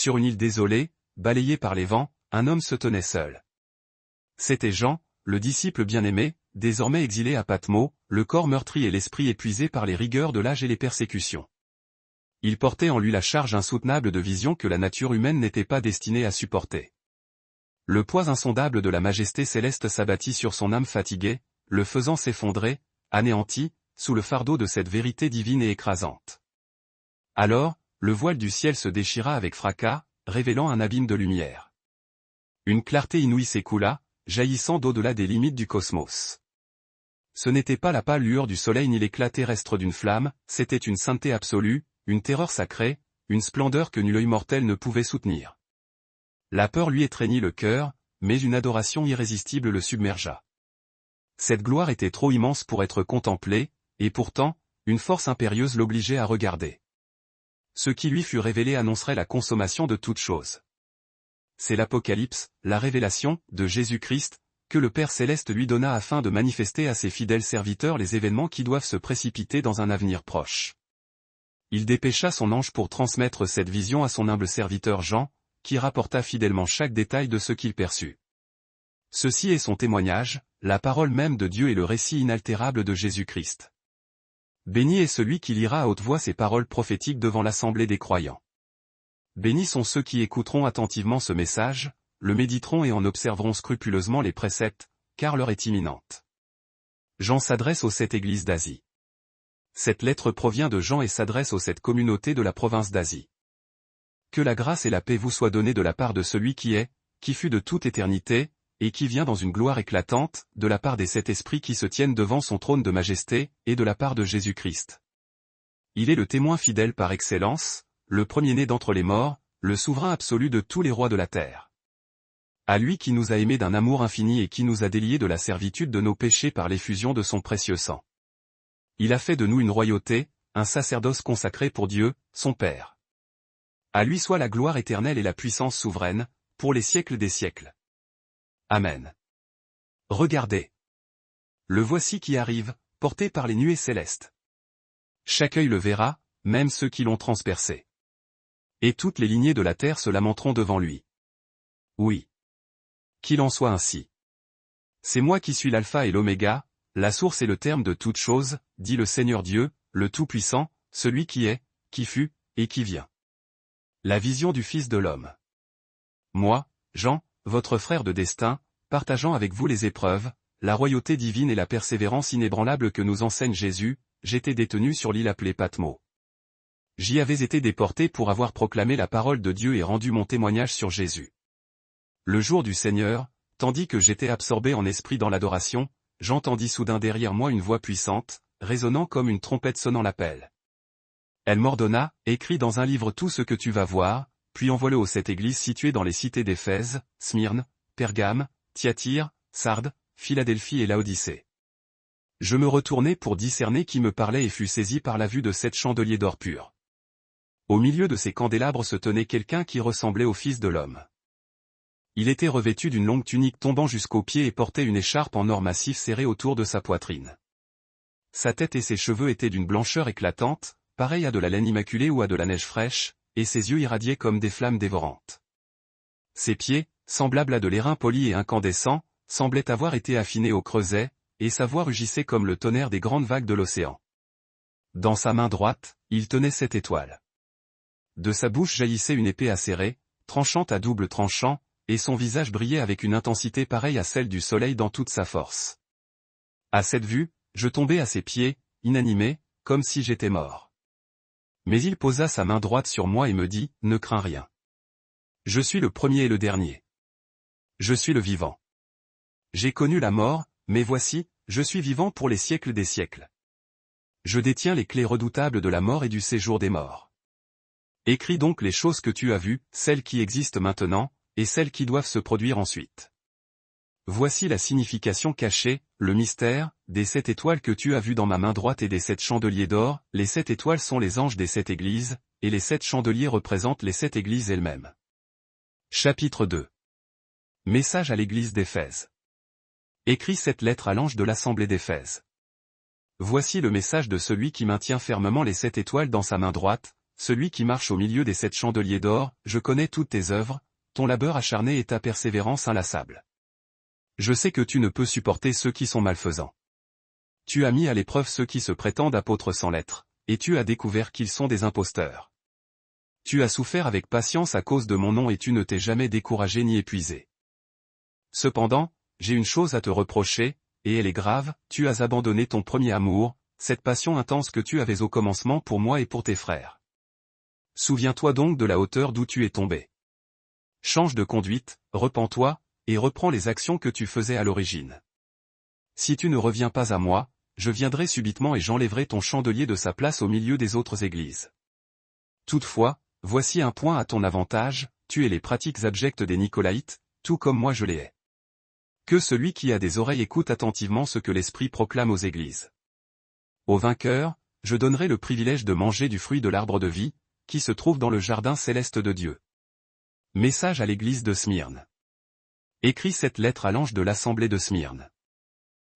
sur une île désolée, balayée par les vents, un homme se tenait seul. C'était Jean, le disciple bien-aimé, désormais exilé à Patmos, le corps meurtri et l'esprit épuisé par les rigueurs de l'âge et les persécutions. Il portait en lui la charge insoutenable de visions que la nature humaine n'était pas destinée à supporter. Le poids insondable de la majesté céleste s'abattit sur son âme fatiguée, le faisant s'effondrer, anéanti, sous le fardeau de cette vérité divine et écrasante. Alors, le voile du ciel se déchira avec fracas, révélant un abîme de lumière. Une clarté inouïe s'écoula, jaillissant d'au-delà des limites du cosmos. Ce n'était pas la pâle lueur du soleil ni l'éclat terrestre d'une flamme, c'était une sainteté absolue, une terreur sacrée, une splendeur que nul œil mortel ne pouvait soutenir. La peur lui étreignit le cœur, mais une adoration irrésistible le submergea. Cette gloire était trop immense pour être contemplée, et pourtant, une force impérieuse l'obligeait à regarder. Ce qui lui fut révélé annoncerait la consommation de toutes choses. C'est l'Apocalypse, la révélation, de Jésus-Christ, que le Père Céleste lui donna afin de manifester à ses fidèles serviteurs les événements qui doivent se précipiter dans un avenir proche. Il dépêcha son ange pour transmettre cette vision à son humble serviteur Jean, qui rapporta fidèlement chaque détail de ce qu'il perçut. Ceci est son témoignage, la parole même de Dieu et le récit inaltérable de Jésus-Christ. Béni est celui qui lira à haute voix ces paroles prophétiques devant l'assemblée des croyants. Bénis sont ceux qui écouteront attentivement ce message, le méditeront et en observeront scrupuleusement les préceptes, car l'heure est imminente. Jean s'adresse aux 7 églises d'Asie. Cette lettre provient de Jean et s'adresse aux 7 communautés de la province d'Asie. Que la grâce et la paix vous soient données de la part de celui qui est, qui fut de toute éternité, et qui vient dans une gloire éclatante, de la part des 7 esprits qui se tiennent devant son trône de majesté, et de la part de Jésus-Christ. Il est le témoin fidèle par excellence, le premier-né d'entre les morts, le souverain absolu de tous les rois de la terre. À lui qui nous a aimés d'un amour infini et qui nous a déliés de la servitude de nos péchés par l'effusion de son précieux sang. Il a fait de nous une royauté, un sacerdoce consacré pour Dieu, son Père. À lui soit la gloire éternelle et la puissance souveraine, pour les siècles des siècles. Amen. Regardez. Le voici qui arrive, porté par les nuées célestes. Chaque œil le verra, même ceux qui l'ont transpercé. Et toutes les lignées de la terre se lamenteront devant lui. Oui. Qu'il en soit ainsi. C'est moi qui suis l'alpha et l'oméga, la source et le terme de toutes choses, dit le Seigneur Dieu, le Tout-Puissant, celui qui est, qui fut, et qui vient. La vision du Fils de l'homme. Moi, Jean, votre frère de destin, partageant avec vous les épreuves, la royauté divine et la persévérance inébranlable que nous enseigne Jésus, j'étais détenu sur l'île appelée Patmos. J'y avais été déporté pour avoir proclamé la parole de Dieu et rendu mon témoignage sur Jésus. Le jour du Seigneur, tandis que j'étais absorbé en esprit dans l'adoration, j'entendis soudain derrière moi une voix puissante, résonnant comme une trompette sonnant l'appel. Elle m'ordonna, écris dans un livre tout ce que tu vas voir, puis envoie-le aux 7 églises situées dans les cités d'Éphèse, Smyrne, Pergame, Thyatire, Sardes, Philadelphie et Laodicée. Je me retournai pour discerner qui me parlait et fus saisi par la vue de 7 chandeliers d'or pur. Au milieu de ces candélabres se tenait quelqu'un qui ressemblait au Fils de l'homme. Il était revêtu d'une longue tunique tombant jusqu'aux pieds et portait une écharpe en or massif serrée autour de sa poitrine. Sa tête et ses cheveux étaient d'une blancheur éclatante, pareille à de la laine immaculée ou à de la neige fraîche, et ses yeux irradiaient comme des flammes dévorantes. Ses pieds, semblables à de l'airain poli et incandescent, semblaient avoir été affinés au creuset, et sa voix rugissait comme le tonnerre des grandes vagues de l'océan. Dans sa main droite, il tenait 7 étoiles. De sa bouche jaillissait une épée acérée, tranchante à double tranchant, et son visage brillait avec une intensité pareille à celle du soleil dans toute sa force. À cette vue, je tombai à ses pieds, inanimé, comme si j'étais mort. Mais il posa sa main droite sur moi et me dit, ne crains rien. Je suis le premier et le dernier. Je suis le vivant. J'ai connu la mort, mais voici, je suis vivant pour les siècles des siècles. Je détiens les clés redoutables de la mort et du séjour des morts. Écris donc les choses que tu as vues, celles qui existent maintenant, et celles qui doivent se produire ensuite. Voici la signification cachée, le mystère, des 7 étoiles que tu as vues dans ma main droite et des 7 chandeliers d'or. Les 7 étoiles sont les anges des 7 églises, et les 7 chandeliers représentent les 7 églises elles-mêmes. Chapitre 2. Message à l'église d'Éphèse. Écris cette lettre à l'ange de l'assemblée d'Éphèse. Voici le message de celui qui maintient fermement les 7 étoiles dans sa main droite, celui qui marche au milieu des 7 chandeliers d'or, je connais toutes tes œuvres, ton labeur acharné et ta persévérance inlassable. Je sais que tu ne peux supporter ceux qui sont malfaisants. Tu as mis à l'épreuve ceux qui se prétendent apôtres sans lettres, et tu as découvert qu'ils sont des imposteurs. Tu as souffert avec patience à cause de mon nom et tu ne t'es jamais découragé ni épuisé. Cependant, j'ai une chose à te reprocher, et elle est grave, tu as abandonné ton premier amour, cette passion intense que tu avais au commencement pour moi et pour tes frères. Souviens-toi donc de la hauteur d'où tu es tombé. Change de conduite, repens-toi, et reprends les actions que tu faisais à l'origine. Si tu ne reviens pas à moi, je viendrai subitement et j'enlèverai ton chandelier de sa place au milieu des autres églises. Toutefois, voici un point à ton avantage, tu es les pratiques abjectes des Nicolaïtes, tout comme moi je les hais. Que celui qui a des oreilles écoute attentivement ce que l'Esprit proclame aux églises. Au vainqueur, je donnerai le privilège de manger du fruit de l'arbre de vie, qui se trouve dans le jardin céleste de Dieu. Message à l'église de Smyrne. Écris cette lettre à l'ange de l'assemblée de Smyrne.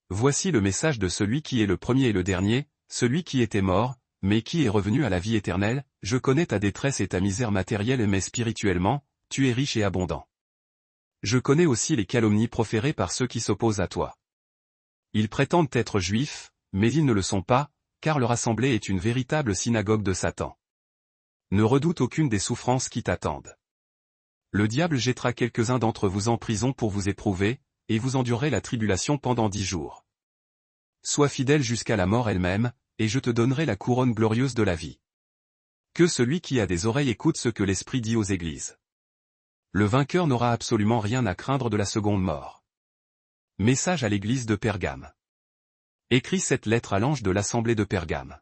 Voici le message de celui qui est le premier et le dernier, celui qui était mort, mais qui est revenu à la vie éternelle. Je connais ta détresse et ta misère matérielle mais spirituellement, tu es riche et abondant. Je connais aussi les calomnies proférées par ceux qui s'opposent à toi. Ils prétendent être juifs, mais ils ne le sont pas, car leur assemblée est une véritable synagogue de Satan. Ne redoute aucune des souffrances qui t'attendent. Le diable jettera quelques-uns d'entre vous en prison pour vous éprouver, et vous endurerez la tribulation pendant 10 jours. Sois fidèle jusqu'à la mort elle-même, et je te donnerai la couronne glorieuse de la vie. Que celui qui a des oreilles écoute ce que l'Esprit dit aux églises. Le vainqueur n'aura absolument rien à craindre de la seconde mort. Message à l'église de Pergame. Écris cette lettre à l'ange de l'assemblée de Pergame.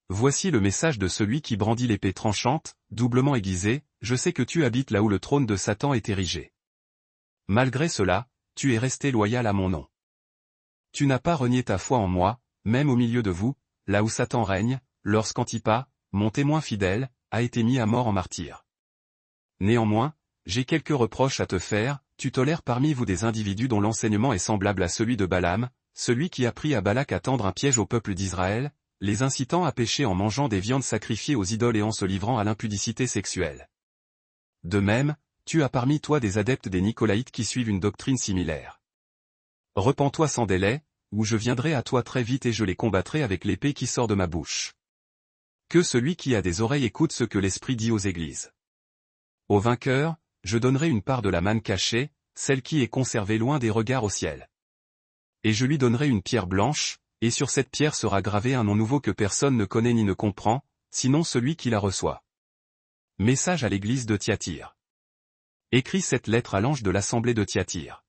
Voici le message de celui qui brandit l'épée tranchante, doublement aiguisée, je sais que tu habites là où le trône de Satan est érigé. Malgré cela, tu es resté loyal à mon nom. Tu n'as pas renié ta foi en moi, même au milieu de vous, là où Satan règne, lorsqu'Antipas, mon témoin fidèle, a été mis à mort en martyr. Néanmoins, j'ai quelques reproches à te faire, tu tolères parmi vous des individus dont l'enseignement est semblable à celui de Balaam, celui qui a pris à Balak à tendre un piège au peuple d'Israël, les incitant à pécher en mangeant des viandes sacrifiées aux idoles et en se livrant à l'impudicité sexuelle. De même, tu as parmi toi des adeptes des Nicolaïtes qui suivent une doctrine similaire. Repens-toi sans délai, ou je viendrai à toi très vite et je les combattrai avec l'épée qui sort de ma bouche. Que celui qui a des oreilles écoute ce que l'Esprit dit aux églises. Au vainqueur, je donnerai une part de la manne cachée, celle qui est conservée loin des regards au ciel. Et je lui donnerai une pierre blanche, et sur cette pierre sera gravé un nom nouveau que personne ne connaît ni ne comprend, sinon celui qui la reçoit. Message à l'église de Thyatire. Écris cette lettre à l'ange de l'assemblée de Thyatire.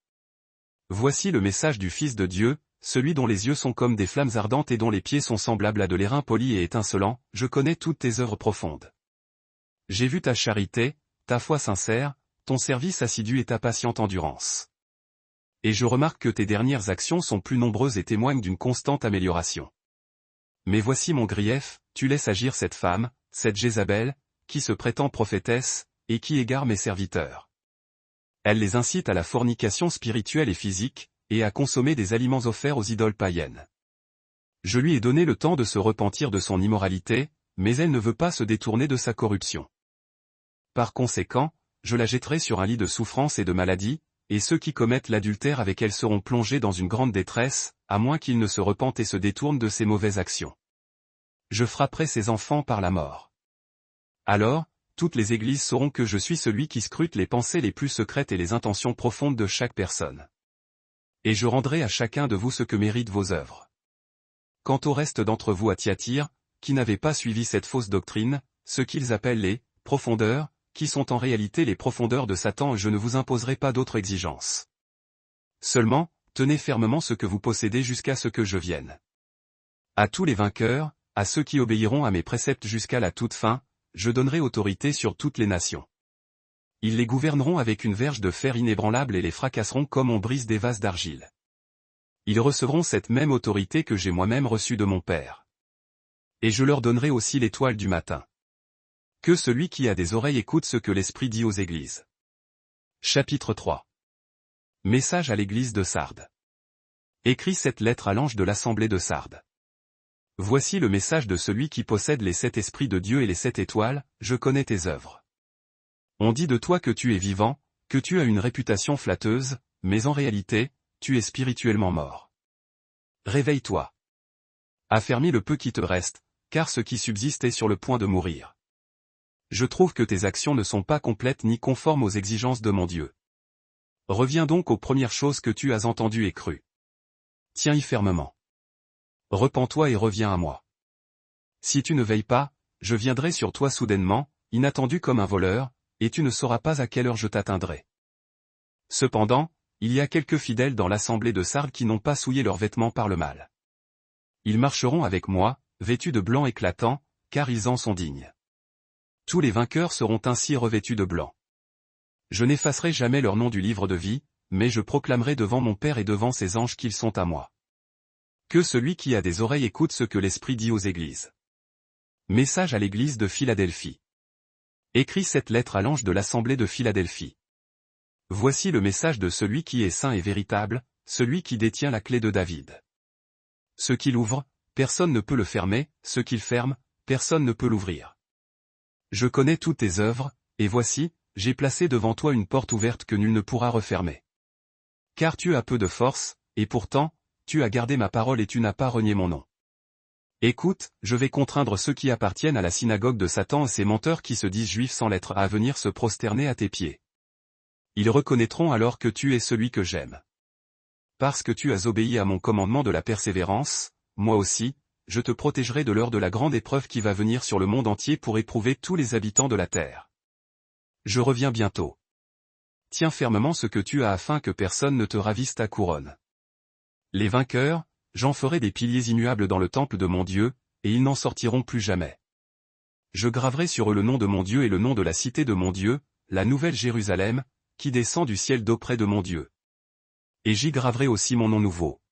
Voici le message du Fils de Dieu, celui dont les yeux sont comme des flammes ardentes et dont les pieds sont semblables à de l'airain poli et étincelant, je connais toutes tes œuvres profondes. J'ai vu ta charité, ta foi sincère, ton service assidu et ta patiente endurance. Et je remarque que tes dernières actions sont plus nombreuses et témoignent d'une constante amélioration. Mais voici mon grief, tu laisses agir cette femme, cette Jézabel, qui se prétend prophétesse, et qui égare mes serviteurs. Elle les incite à la fornication spirituelle et physique, et à consommer des aliments offerts aux idoles païennes. Je lui ai donné le temps de se repentir de son immoralité, mais elle ne veut pas se détourner de sa corruption. Par conséquent, je la jetterai sur un lit de souffrance et de maladie, et ceux qui commettent l'adultère avec elle seront plongés dans une grande détresse, à moins qu'ils ne se repentent et se détournent de ses mauvaises actions. Je frapperai ses enfants par la mort. Alors, toutes les églises sauront que je suis celui qui scrute les pensées les plus secrètes et les intentions profondes de chaque personne. Et je rendrai à chacun de vous ce que méritent vos œuvres. Quant au reste d'entre vous à Thyatire, qui n'avaient pas suivi cette fausse doctrine, ce qu'ils appellent les profondeurs, qui sont en réalité les profondeurs de Satan, je ne vous imposerai pas d'autre exigence. Seulement, tenez fermement ce que vous possédez jusqu'à ce que je vienne. À tous les vainqueurs, à ceux qui obéiront à mes préceptes jusqu'à la toute fin, je donnerai autorité sur toutes les nations. Ils les gouverneront avec une verge de fer inébranlable et les fracasseront comme on brise des vases d'argile. Ils recevront cette même autorité que j'ai moi-même reçue de mon Père. Et je leur donnerai aussi l'étoile du matin. Que celui qui a des oreilles écoute ce que l'Esprit dit aux églises. Chapitre 3. Message à l'église de Sardes. Écris cette lettre à l'ange de l'assemblée de Sardes. Voici le message de celui qui possède les 7 esprits de Dieu et les 7 étoiles, je connais tes œuvres. On dit de toi que tu es vivant, que tu as une réputation flatteuse, mais en réalité, tu es spirituellement mort. Réveille-toi. Affermis le peu qui te reste, car ce qui subsiste est sur le point de mourir. Je trouve que tes actions ne sont pas complètes ni conformes aux exigences de mon Dieu. Reviens donc aux premières choses que tu as entendues et crues. Tiens-y fermement. Repens-toi et reviens à moi. Si tu ne veilles pas, je viendrai sur toi soudainement, inattendu comme un voleur, et tu ne sauras pas à quelle heure je t'atteindrai. Cependant, il y a quelques fidèles dans l'assemblée de Sardes qui n'ont pas souillé leurs vêtements par le mal. Ils marcheront avec moi, vêtus de blanc éclatant, car ils en sont dignes. Tous les vainqueurs seront ainsi revêtus de blanc. Je n'effacerai jamais leur nom du livre de vie, mais je proclamerai devant mon Père et devant ses anges qu'ils sont à moi. Que celui qui a des oreilles écoute ce que l'Esprit dit aux églises. Message à l'église de Philadelphie. Écris cette lettre à l'ange de l'assemblée de Philadelphie. Voici le message de celui qui est saint et véritable, celui qui détient la clé de David. Ce qu'il ouvre, personne ne peut le fermer, ce qu'il ferme, personne ne peut l'ouvrir. Je connais toutes tes œuvres, et voici, j'ai placé devant toi une porte ouverte que nul ne pourra refermer. Car tu as peu de force, et pourtant, tu as gardé ma parole et tu n'as pas renié mon nom. Écoute, je vais contraindre ceux qui appartiennent à la synagogue de Satan et ces menteurs qui se disent juifs sans l'être à venir se prosterner à tes pieds. Ils reconnaîtront alors que tu es celui que j'aime. Parce que tu as obéi à mon commandement de la persévérance, moi aussi, je te protégerai de l'heure de la grande épreuve qui va venir sur le monde entier pour éprouver tous les habitants de la terre. Je reviens bientôt. Tiens fermement ce que tu as afin que personne ne te ravisse ta couronne. Les vainqueurs, j'en ferai des piliers immuables dans le temple de mon Dieu, et ils n'en sortiront plus jamais. Je graverai sur eux le nom de mon Dieu et le nom de la cité de mon Dieu, la nouvelle Jérusalem, qui descend du ciel d'auprès de mon Dieu. Et j'y graverai aussi mon nom nouveau.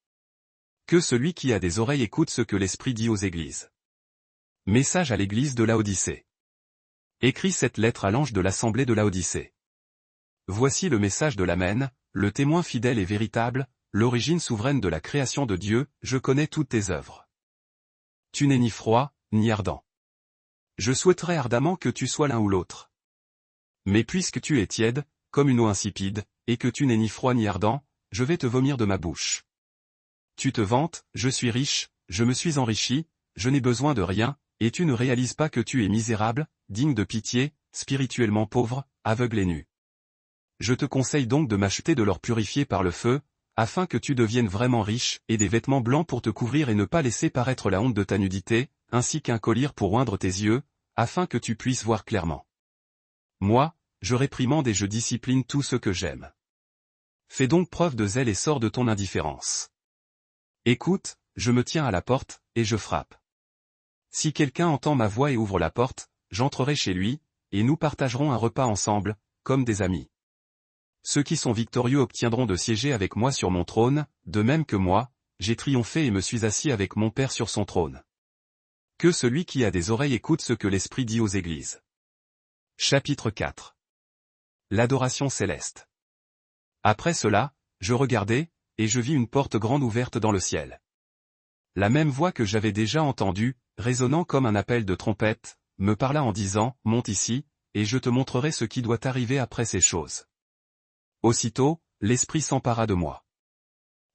Que celui qui a des oreilles écoute ce que l'Esprit dit aux églises. Message à l'église de Laodicée. Écris cette lettre à l'ange de l'assemblée de Laodicée. Voici le message de l'Amen, le témoin fidèle et véritable, l'origine souveraine de la création de Dieu, je connais toutes tes œuvres. Tu n'es ni froid, ni ardent. Je souhaiterais ardemment que tu sois l'un ou l'autre. Mais puisque tu es tiède, comme une eau insipide, et que tu n'es ni froid ni ardent, je vais te vomir de ma bouche. Tu te vantes, je suis riche, je me suis enrichi, je n'ai besoin de rien, et tu ne réalises pas que tu es misérable, digne de pitié, spirituellement pauvre, aveugle et nu. Je te conseille donc de m'acheter de l'or purifié par le feu, afin que tu deviennes vraiment riche, et des vêtements blancs pour te couvrir et ne pas laisser paraître la honte de ta nudité, ainsi qu'un collier pour oindre tes yeux, afin que tu puisses voir clairement. Moi, je réprimande et je discipline tout ce que j'aime. Fais donc preuve de zèle et sors de ton indifférence. Écoute, je me tiens à la porte, et je frappe. Si quelqu'un entend ma voix et ouvre la porte, j'entrerai chez lui, et nous partagerons un repas ensemble, comme des amis. Ceux qui sont victorieux obtiendront de siéger avec moi sur mon trône, de même que moi, j'ai triomphé et me suis assis avec mon Père sur son trône. Que celui qui a des oreilles écoute ce que l'Esprit dit aux églises. Chapitre 4. L'adoration céleste. Après cela, je regardai, et je vis une porte grande ouverte dans le ciel. La même voix que j'avais déjà entendue, résonnant comme un appel de trompette, me parla en disant, monte ici, et je te montrerai ce qui doit arriver après ces choses. Aussitôt, l'Esprit s'empara de moi.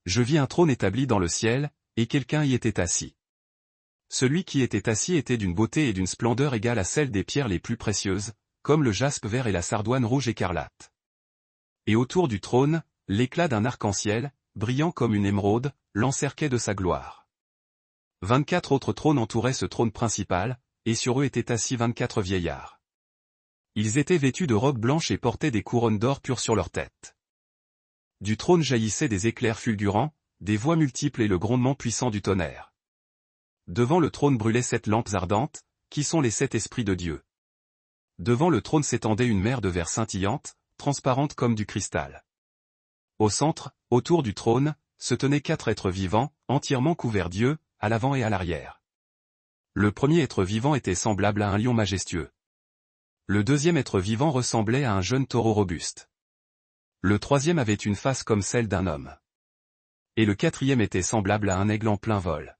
Je vis un trône établi dans le ciel, et quelqu'un y était assis. Celui qui était assis était d'une beauté et d'une splendeur égale à celle des pierres les plus précieuses, comme le jaspe vert et la sardoine rouge écarlate. Et autour du trône, l'éclat d'un arc-en-ciel, brillant comme une émeraude, l'encerclait de sa gloire. 24 autres trônes entouraient ce trône principal, et sur eux étaient assis 24 vieillards. Ils étaient vêtus de robes blanches et portaient des couronnes d'or pur sur leurs têtes. Du trône jaillissaient des éclairs fulgurants, des voix multiples et le grondement puissant du tonnerre. Devant le trône brûlaient 7 lampes ardentes, qui sont les 7 esprits de Dieu. Devant le trône s'étendait une mer de verre scintillante, transparente comme du cristal. Au centre, autour du trône, se tenaient 4 êtres vivants, entièrement couverts d'yeux, à l'avant et à l'arrière. Le premier être vivant était semblable à un lion majestueux. Le deuxième être vivant ressemblait à un jeune taureau robuste. Le troisième avait une face comme celle d'un homme. Et le quatrième était semblable à un aigle en plein vol.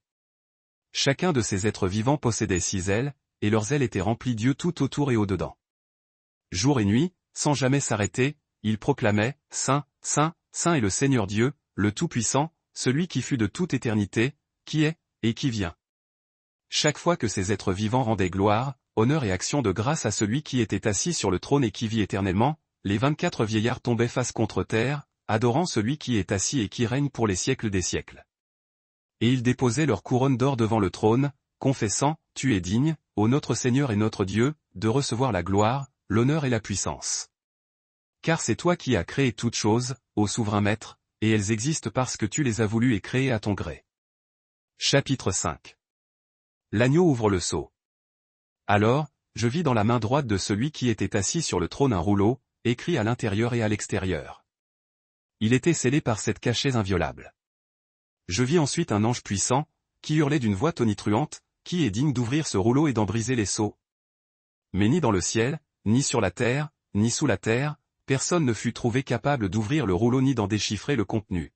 Chacun de ces êtres vivants possédait 6 ailes, et leurs ailes étaient remplies d'yeux tout autour et au-dedans. Jour et nuit, sans jamais s'arrêter, ils proclamaient « Saint, Saint, Saint est le Seigneur Dieu, le Tout-Puissant, celui qui fut de toute éternité, qui est, et qui vient. » Chaque fois que ces êtres vivants rendaient gloire, honneur et action de grâce à celui qui était assis sur le trône et qui vit éternellement, les 24 vieillards tombaient face contre terre, adorant celui qui est assis et qui règne pour les siècles des siècles. Et ils déposaient leur couronne d'or devant le trône, confessant « Tu es digne, ô notre Seigneur et notre Dieu, de recevoir la gloire, l'honneur et la puissance. Car c'est toi qui as créé toutes choses, ô souverain Maître, et elles existent parce que tu les as voulues et créées à ton gré. » Chapitre 5. L'agneau ouvre le sceau. Alors, je vis dans la main droite de celui qui était assis sur le trône un rouleau, écrit à l'intérieur et à l'extérieur. Il était scellé par 7 cachets inviolables. Je vis ensuite un ange puissant, qui hurlait d'une voix tonitruante, qui est digne d'ouvrir ce rouleau et d'en briser les sceaux. Mais ni dans le ciel, ni sur la terre, ni sous la terre, personne ne fut trouvé capable d'ouvrir le rouleau ni d'en déchiffrer le contenu.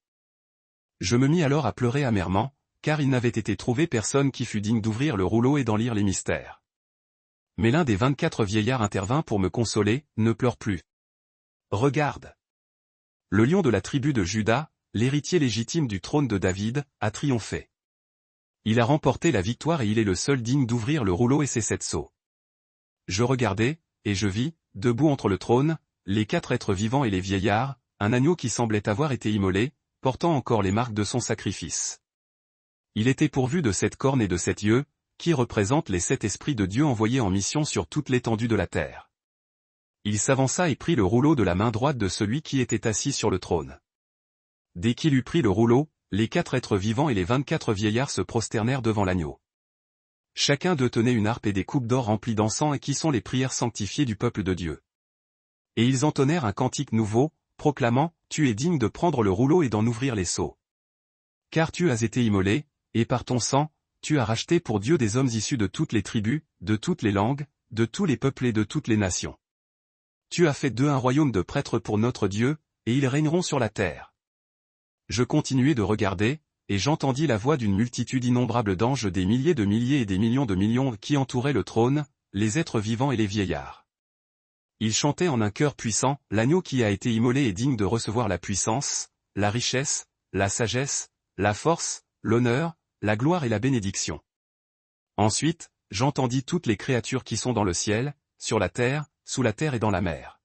Je me mis alors à pleurer amèrement, car il n'avait été trouvé personne qui fût digne d'ouvrir le rouleau et d'en lire les mystères. Mais l'un des 24 vieillards intervint pour me consoler, « Ne pleure plus. Regarde. Le lion de la tribu de Juda, l'héritier légitime du trône de David, a triomphé. Il a remporté la victoire et il est le seul digne d'ouvrir le rouleau et ses 7 sceaux. » Je regardai, et je vis, debout entre le trône, les 4 êtres vivants et les vieillards, un agneau qui semblait avoir été immolé, portant encore les marques de son sacrifice. Il était pourvu de 7 cornes et de 7 yeux, qui représentent les 7 esprits de Dieu envoyés en mission sur toute l'étendue de la terre. Il s'avança et prit le rouleau de la main droite de celui qui était assis sur le trône. Dès qu'il eut pris le rouleau, les 4 êtres vivants et les 24 vieillards se prosternèrent devant l'agneau. Chacun d'eux tenait une harpe et des coupes d'or remplies d'encens et qui sont les prières sanctifiées du peuple de Dieu. Et ils entonnèrent un cantique nouveau, proclamant « Tu es digne de prendre le rouleau et d'en ouvrir les sceaux. Car tu as été immolé, et par ton sang, tu as racheté pour Dieu des hommes issus de toutes les tribus, de toutes les langues, de tous les peuples et de toutes les nations. Tu as fait d'eux un royaume de prêtres pour notre Dieu, et ils régneront sur la terre. » Je continuai de regarder, et j'entendis la voix d'une multitude innombrable d'anges, des milliers et des millions de millions qui entouraient le trône, les êtres vivants et les vieillards. Ils chantaient en un chœur puissant, « L'agneau qui a été immolé est digne de recevoir la puissance, la richesse, la sagesse, la force, l'honneur, la gloire et la bénédiction. » Ensuite, j'entendis toutes les créatures qui sont dans le ciel, sur la terre, sous la terre et dans la mer.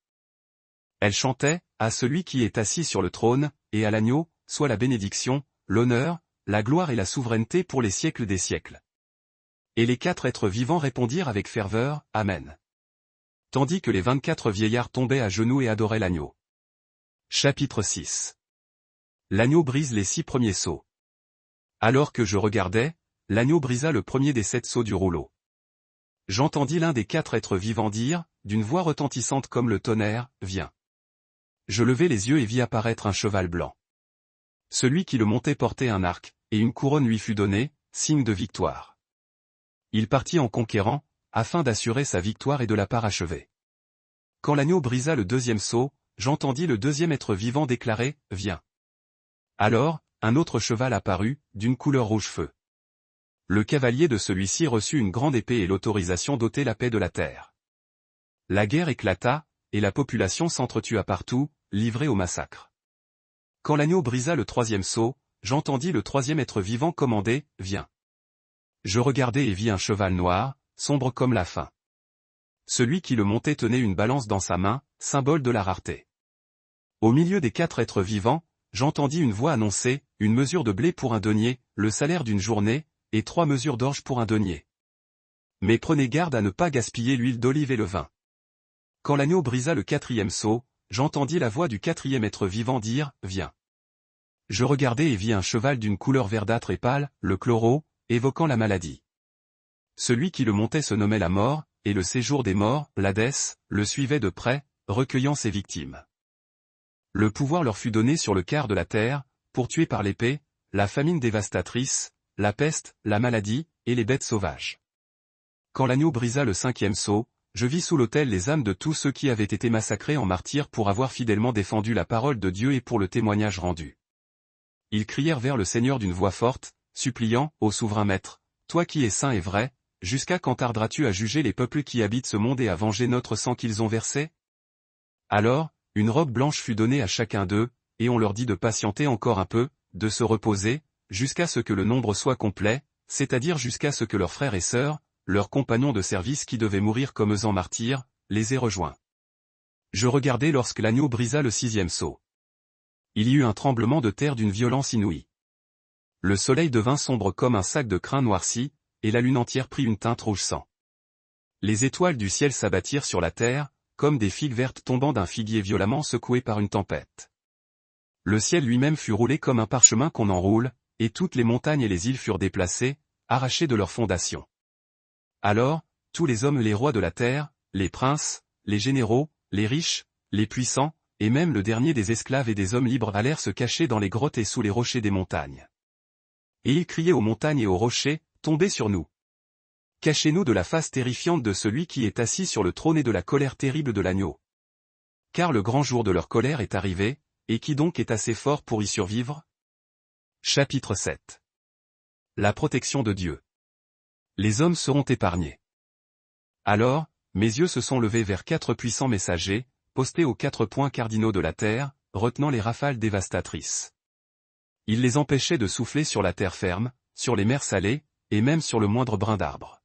Elles chantaient, à celui qui est assis sur le trône, et à l'agneau, soit la bénédiction, l'honneur, la gloire et la souveraineté pour les siècles des siècles. Et les 4 êtres vivants répondirent avec ferveur, Amen. Tandis que les 24 vieillards tombaient à genoux et adoraient l'agneau. Chapitre 6. L'agneau brise les 6 premiers sceaux. Alors que je regardais, l'agneau brisa le premier des 7 sceaux du rouleau. J'entendis l'un des 4 êtres vivants dire, d'une voix retentissante comme le tonnerre, « Viens. » Je levai les yeux et vis apparaître un cheval blanc. Celui qui le montait portait un arc, et une couronne lui fut donnée, signe de victoire. Il partit en conquérant, afin d'assurer sa victoire et de la parachever. Quand l'agneau brisa le 2e sceau, j'entendis le 2e être vivant déclarer, « Viens. » Alors, un autre cheval apparut, d'une couleur rouge-feu. Le cavalier de celui-ci reçut une grande épée et l'autorisation d'ôter la paix de la terre. La guerre éclata, et la population s'entretua partout, livrée au massacre. Quand l'agneau brisa le 3e sceau, j'entendis le 3e être vivant commander, « Viens. » Je regardai et vis un cheval noir, sombre comme la faim. Celui qui le montait tenait une balance dans sa main, symbole de la rareté. Au milieu des 4 êtres vivants, j'entendis une voix annoncer, « Une mesure de blé pour un denier, le salaire d'une journée, et 3 mesures d'orge pour un denier. Mais prenez garde à ne pas gaspiller l'huile d'olive et le vin. » Quand l'agneau brisa le 4e sceau, j'entendis la voix du 4e être vivant dire, « Viens. » Je regardai et vis un cheval d'une couleur verdâtre et pâle, le chloro, évoquant la maladie. Celui qui le montait se nommait la mort, et le séjour des morts, l'Hadès, le suivait de près, recueillant ses victimes. Le pouvoir leur fut donné sur le quart de la terre, pour tuer par l'épée, la famine dévastatrice, la peste, la maladie, et les bêtes sauvages. Quand l'agneau brisa le 5e sceau, je vis sous l'autel les âmes de tous ceux qui avaient été massacrés en martyrs pour avoir fidèlement défendu la parole de Dieu et pour le témoignage rendu. Ils crièrent vers le Seigneur d'une voix forte, suppliant, ô souverain Maître, toi qui es saint et vrai, jusqu'à quand tarderas-tu à juger les peuples qui habitent ce monde et à venger notre sang qu'ils ont versé? Alors, une robe blanche fut donnée à chacun d'eux, et on leur dit de patienter encore un peu, de se reposer, jusqu'à ce que le nombre soit complet, c'est-à-dire jusqu'à ce que leurs frères et sœurs, leurs compagnons de service qui devaient mourir comme eux en martyrs, les aient rejoints. Je regardai lorsque l'agneau brisa le 6e sceau. Il y eut un tremblement de terre d'une violence inouïe. Le soleil devint sombre comme un sac de crin noirci, et la lune entière prit une teinte rouge sang. Les étoiles du ciel s'abattirent sur la terre, comme des figues vertes tombant d'un figuier violemment secoué par une tempête. Le ciel lui-même fut roulé comme un parchemin qu'on enroule, et toutes les montagnes et les îles furent déplacées, arrachées de leurs fondations. Alors, tous les hommes et les rois de la terre, les princes, les généraux, les riches, les puissants, et même le dernier des esclaves et des hommes libres allèrent se cacher dans les grottes et sous les rochers des montagnes. Et ils criaient aux montagnes et aux rochers, tombez sur nous. Cachez-nous de la face terrifiante de celui qui est assis sur le trône et de la colère terrible de l'agneau. Car le grand jour de leur colère est arrivé, et qui donc est assez fort pour y survivre? Chapitre 7. La protection de Dieu. Les hommes seront épargnés. Alors, mes yeux se sont levés vers 4 puissants messagers, postés aux 4 points cardinaux de la terre, retenant les rafales dévastatrices. Ils les empêchaient de souffler sur la terre ferme, sur les mers salées, et même sur le moindre brin d'arbre.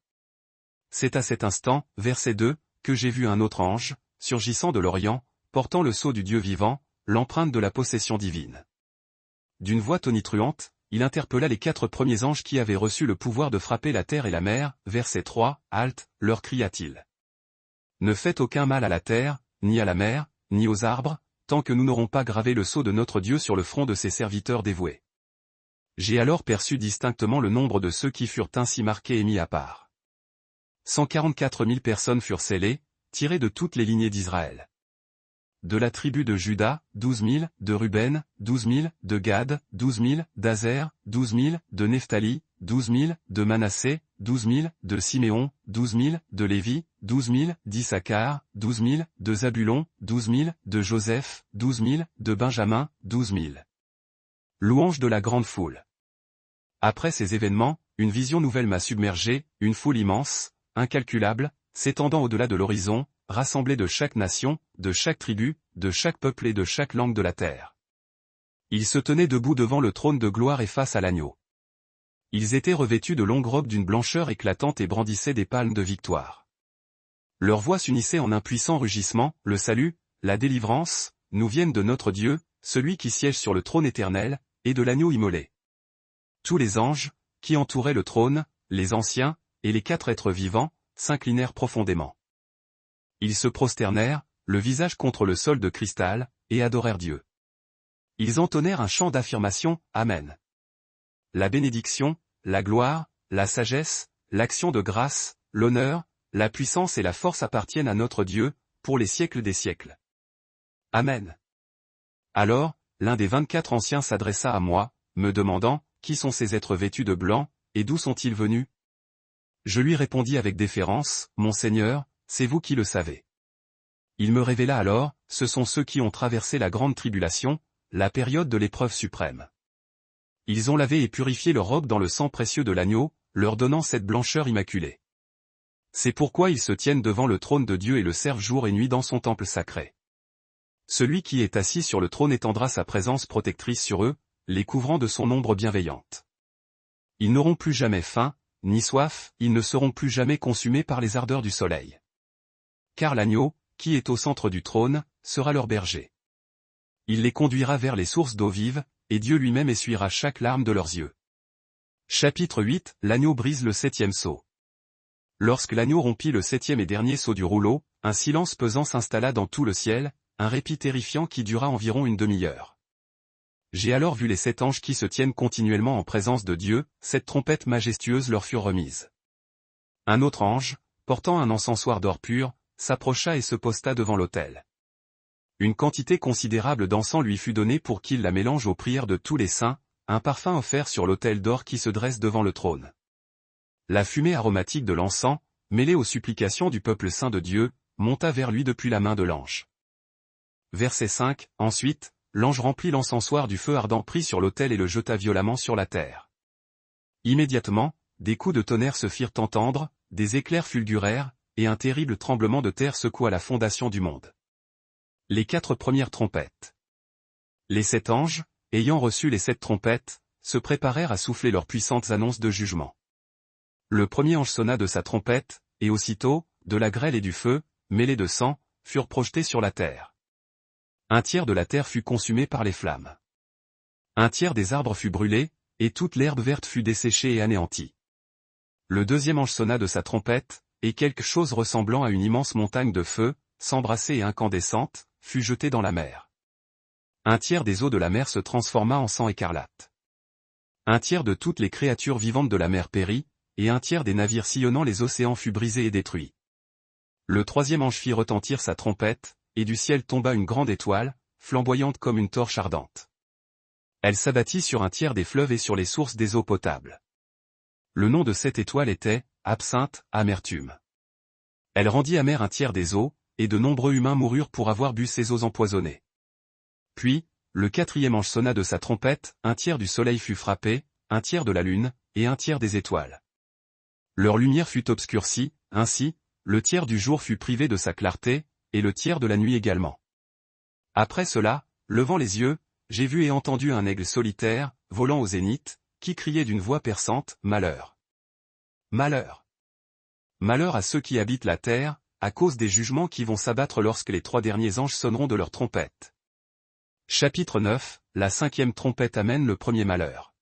C'est à cet instant, verset 2, que j'ai vu un autre ange, surgissant de l'Orient, portant le sceau du Dieu vivant, l'empreinte de la possession divine. D'une voix tonitruante, il interpella les 4 premiers anges qui avaient reçu le pouvoir de frapper la terre et la mer, verset 3, halte, leur cria-t-il. Ne faites aucun mal à la terre, ni à la mer, ni aux arbres, tant que nous n'aurons pas gravé le sceau de notre Dieu sur le front de ses serviteurs dévoués. J'ai alors perçu distinctement le nombre de ceux qui furent ainsi marqués et mis à part. 144 000 personnes furent scellées, tirées de toutes les lignées d'Israël. De la tribu de Juda, 12 000, de Ruben, 12 000, de Gad, 12 000, d'Azer, 12 000, de Nephtali, 12 000, de Manassé, 12 000, de Siméon, 12 000, de Lévi, 12 000, d'Issachar, 12 000, de Zabulon, 12 000, de Joseph, 12 000, de Benjamin, 12 000. Louange de la grande foule. Après ces événements, une vision nouvelle m'a submergé, une foule immense, incalculable, s'étendant au-delà de l'horizon, rassemblés de chaque nation, de chaque tribu, de chaque peuple et de chaque langue de la terre. Ils se tenaient debout devant le trône de gloire et face à l'agneau. Ils étaient revêtus de longues robes d'une blancheur éclatante et brandissaient des palmes de victoire. Leurs voix s'unissaient en un puissant rugissement, le salut, la délivrance, nous viennent de notre Dieu, celui qui siège sur le trône éternel, et de l'agneau immolé. Tous les anges, qui entouraient le trône, les anciens, et les 4 êtres vivants, s'inclinèrent profondément. Ils se prosternèrent, le visage contre le sol de cristal, et adorèrent Dieu. Ils entonnèrent un chant d'affirmation, Amen. La bénédiction, la gloire, la sagesse, l'action de grâce, l'honneur, la puissance et la force appartiennent à notre Dieu, pour les siècles des siècles. Amen. Alors, l'un des 24 anciens s'adressa à moi, me demandant, qui sont ces êtres vêtus de blanc, et d'où sont-ils venus? Je lui répondis avec déférence, Mon Seigneur, c'est vous qui le savez. Il me révéla alors, ce sont ceux qui ont traversé la grande tribulation, la période de l'épreuve suprême. Ils ont lavé et purifié leurs robes dans le sang précieux de l'agneau, leur donnant cette blancheur immaculée. C'est pourquoi ils se tiennent devant le trône de Dieu et le servent jour et nuit dans son temple sacré. Celui qui est assis sur le trône étendra sa présence protectrice sur eux, les couvrant de son ombre bienveillante. Ils n'auront plus jamais faim, ni soif, ils ne seront plus jamais consumés par les ardeurs du soleil. Car l'agneau, qui est au centre du trône, sera leur berger. Il les conduira vers les sources d'eau vive, et Dieu lui-même essuiera chaque larme de leurs yeux. Chapitre 8, l'agneau brise le 7e sceau. Lorsque l'agneau rompit le 7e et dernier sceau du rouleau, un silence pesant s'installa dans tout le ciel, un répit terrifiant qui dura environ une demi-heure. J'ai alors vu les 7 anges qui se tiennent continuellement en présence de Dieu, 7 trompettes majestueuses leur furent remises. Un autre ange, portant un encensoir d'or pur, s'approcha et se posta devant l'autel. Une quantité considérable d'encens lui fut donnée pour qu'il la mélange aux prières de tous les saints, un parfum offert sur l'autel d'or qui se dresse devant le trône. La fumée aromatique de l'encens, mêlée aux supplications du peuple saint de Dieu, monta vers lui depuis la main de l'ange. Verset 5, ensuite, l'ange remplit l'encensoir du feu ardent pris sur l'autel et le jeta violemment sur la terre. Immédiatement, des coups de tonnerre se firent entendre, des éclairs fulgurèrent, et un terrible tremblement de terre secoua la fondation du monde. Les 4 premières trompettes. Les 7 anges, ayant reçu les 7 trompettes, se préparèrent à souffler leurs puissantes annonces de jugement. Le premier ange sonna de sa trompette, et aussitôt, de la grêle et du feu, mêlés de sang, furent projetés sur la terre. Un tiers de la terre fut consumé par les flammes. Un tiers des arbres fut brûlé, et toute l'herbe verte fut desséchée et anéantie. Le deuxième ange sonna de sa trompette, et quelque chose ressemblant à une immense montagne de feu, s'embrassée et incandescente, fut jeté dans la mer. Un tiers des eaux de la mer se transforma en sang écarlate. Un tiers de toutes les créatures vivantes de la mer périt, et un tiers des navires sillonnant les océans fut brisé et détruit. Le troisième ange fit retentir sa trompette, et du ciel tomba une grande étoile, flamboyante comme une torche ardente. Elle s'abattit sur un tiers des fleuves et sur les sources des eaux potables. Le nom de cette étoile était Absinthe, amertume. Elle rendit amère un tiers des eaux, et de nombreux humains moururent pour avoir bu ces eaux empoisonnées. Puis, le quatrième ange sonna de sa trompette, un tiers du soleil fut frappé, un tiers de la lune, et un tiers des étoiles. Leur lumière fut obscurcie, ainsi, le tiers du jour fut privé de sa clarté, et le tiers de la nuit également. Après cela, levant les yeux, j'ai vu et entendu un aigle solitaire, volant au zénith, qui criait d'une voix perçante, « Malheur! Malheur! Malheur à ceux qui habitent la terre, à cause des jugements qui vont s'abattre lorsque les 3 derniers anges sonneront de leur trompette. » Chapitre 9, la 5e trompette amène le premier malheur.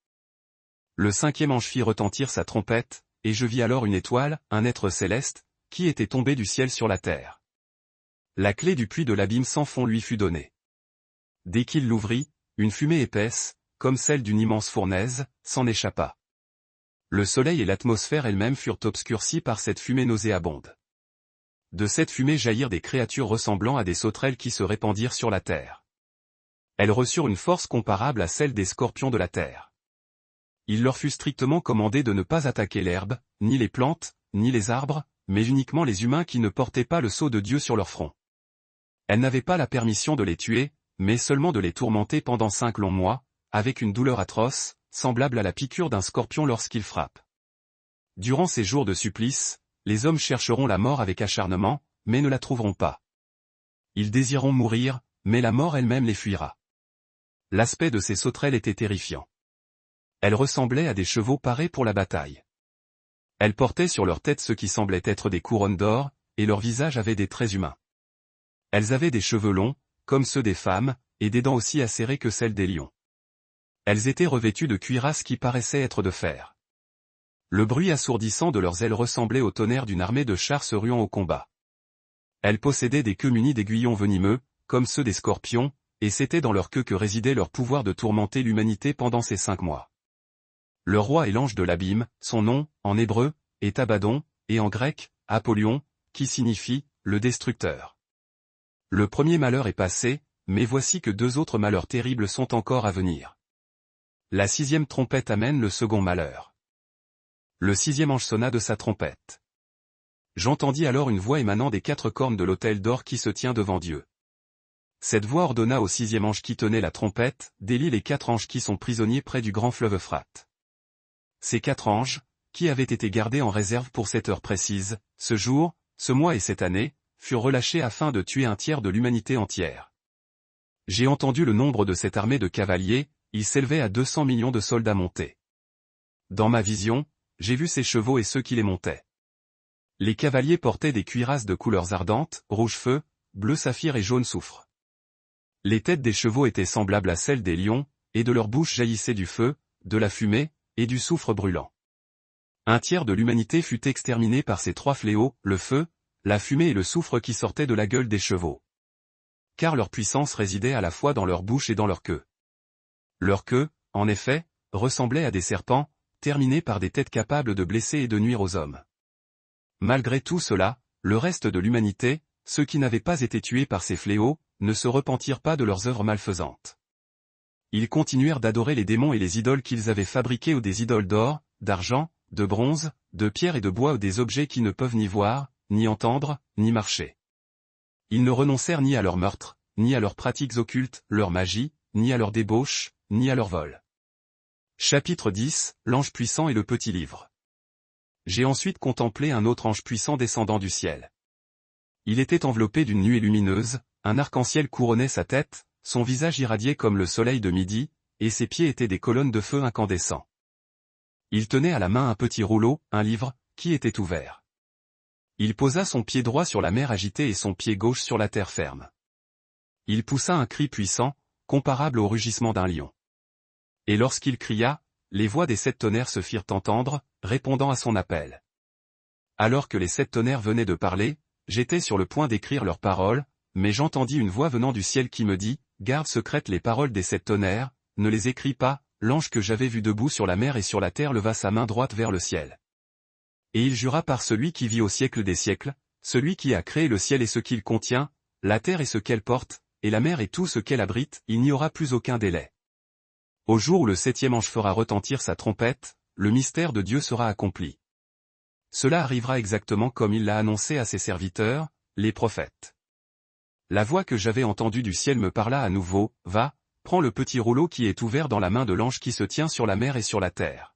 Le 5e ange fit retentir sa trompette, et je vis alors une étoile, un être céleste, qui était tombé du ciel sur la terre. La clé du puits de l'abîme sans fond lui fut donnée. Dès qu'il l'ouvrit, une fumée épaisse, comme celle d'une immense fournaise, s'en échappa. Le soleil et l'atmosphère elle-même furent obscurcis par cette fumée nauséabonde. De cette fumée jaillirent des créatures ressemblant à des sauterelles qui se répandirent sur la terre. Elles reçurent une force comparable à celle des scorpions de la terre. Il leur fut strictement commandé de ne pas attaquer l'herbe, ni les plantes, ni les arbres, mais uniquement les humains qui ne portaient pas le sceau de Dieu sur leur front. Elles n'avaient pas la permission de les tuer, mais seulement de les tourmenter pendant 5 longs mois, avec une douleur atroce, semblable à la piqûre d'un scorpion lorsqu'il frappe. Durant ces jours de supplice, les hommes chercheront la mort avec acharnement, mais ne la trouveront pas. Ils désireront mourir, mais la mort elle-même les fuira. L'aspect de ces sauterelles était terrifiant. Elles ressemblaient à des chevaux parés pour la bataille. Elles portaient sur leur tête ce qui semblait être des couronnes d'or, et leur visage avait des traits humains. Elles avaient des cheveux longs, comme ceux des femmes, et des dents aussi acérées que celles des lions. Elles étaient revêtues de cuirasses qui paraissaient être de fer. Le bruit assourdissant de leurs ailes ressemblait au tonnerre d'une armée de chars se ruant au combat. Elles possédaient des queues munies d'aiguillons venimeux, comme ceux des scorpions, et c'était dans leur queue que résidait leur pouvoir de tourmenter l'humanité pendant ces 5 mois. Le roi est l'ange de l'abîme, son nom, en hébreu, est Abaddon, et en grec, Apollyon, qui signifie « le destructeur ». Le premier malheur est passé, mais voici que 2 autres malheurs terribles sont encore à venir. La 6e trompette amène le second malheur. Le 6e ange sonna de sa trompette. J'entendis alors une voix émanant des 4 cornes de l'autel d'or qui se tient devant Dieu. Cette voix ordonna au 6e ange qui tenait la trompette, d'élie les 4 anges qui sont prisonniers près du grand fleuve Euphrate. Ces 4 anges, qui avaient été gardés en réserve pour cette heure précise, ce jour, ce mois et cette année, furent relâchés afin de tuer un tiers de l'humanité entière. J'ai entendu le nombre de cette armée de cavaliers, il s'élevait à 200 millions de soldats montés. Dans ma vision, j'ai vu ces chevaux et ceux qui les montaient. Les cavaliers portaient des cuirasses de couleurs ardentes, rouge feu, bleu saphir et jaune soufre. Les têtes des chevaux étaient semblables à celles des lions, et de leur bouche jaillissait du feu, de la fumée, et du soufre brûlant. Un tiers de l'humanité fut exterminé par ces 3 fléaux, le feu, la fumée et le soufre qui sortaient de la gueule des chevaux. Car leur puissance résidait à la fois dans leur bouche et dans leur queue. Leur queue, en effet, ressemblait à des serpents, terminés par des têtes capables de blesser et de nuire aux hommes. Malgré tout cela, le reste de l'humanité, ceux qui n'avaient pas été tués par ces fléaux, ne se repentirent pas de leurs œuvres malfaisantes. Ils continuèrent d'adorer les démons et les idoles qu'ils avaient fabriqués ou des idoles d'or, d'argent, de bronze, de pierre et de bois ou des objets qui ne peuvent ni voir, ni entendre, ni marcher. Ils ne renoncèrent ni à leurs meurtres, ni à leurs pratiques occultes, leur magie, ni à leurs débauches, ni à leur vol. Chapitre 10, l'ange puissant et le petit livre. J'ai ensuite contemplé un autre ange puissant descendant du ciel. Il était enveloppé d'une nuée lumineuse, un arc-en-ciel couronnait sa tête, son visage irradiait comme le soleil de midi, et ses pieds étaient des colonnes de feu incandescents. Il tenait à la main un petit rouleau, un livre, qui était ouvert. Il posa son pied droit sur la mer agitée et son pied gauche sur la terre ferme. Il poussa un cri puissant, comparable au rugissement d'un lion. Et lorsqu'il cria, les voix des 7 tonnerres se firent entendre, répondant à son appel. Alors que les 7 tonnerres venaient de parler, j'étais sur le point d'écrire leurs paroles, mais j'entendis une voix venant du ciel qui me dit, « Garde secrète les paroles des 7 tonnerres, ne les écris pas. » L'ange que j'avais vu debout sur la mer et sur la terre leva sa main droite vers le ciel. Et il jura par celui qui vit au siècle des siècles, celui qui a créé le ciel et ce qu'il contient, la terre et ce qu'elle porte, et la mer et tout ce qu'elle abrite, il n'y aura plus aucun délai. Au jour où le 7e ange fera retentir sa trompette, le mystère de Dieu sera accompli. Cela arrivera exactement comme il l'a annoncé à ses serviteurs, les prophètes. La voix que j'avais entendue du ciel me parla à nouveau, « Va, prends le petit rouleau qui est ouvert dans la main de l'ange qui se tient sur la mer et sur la terre. »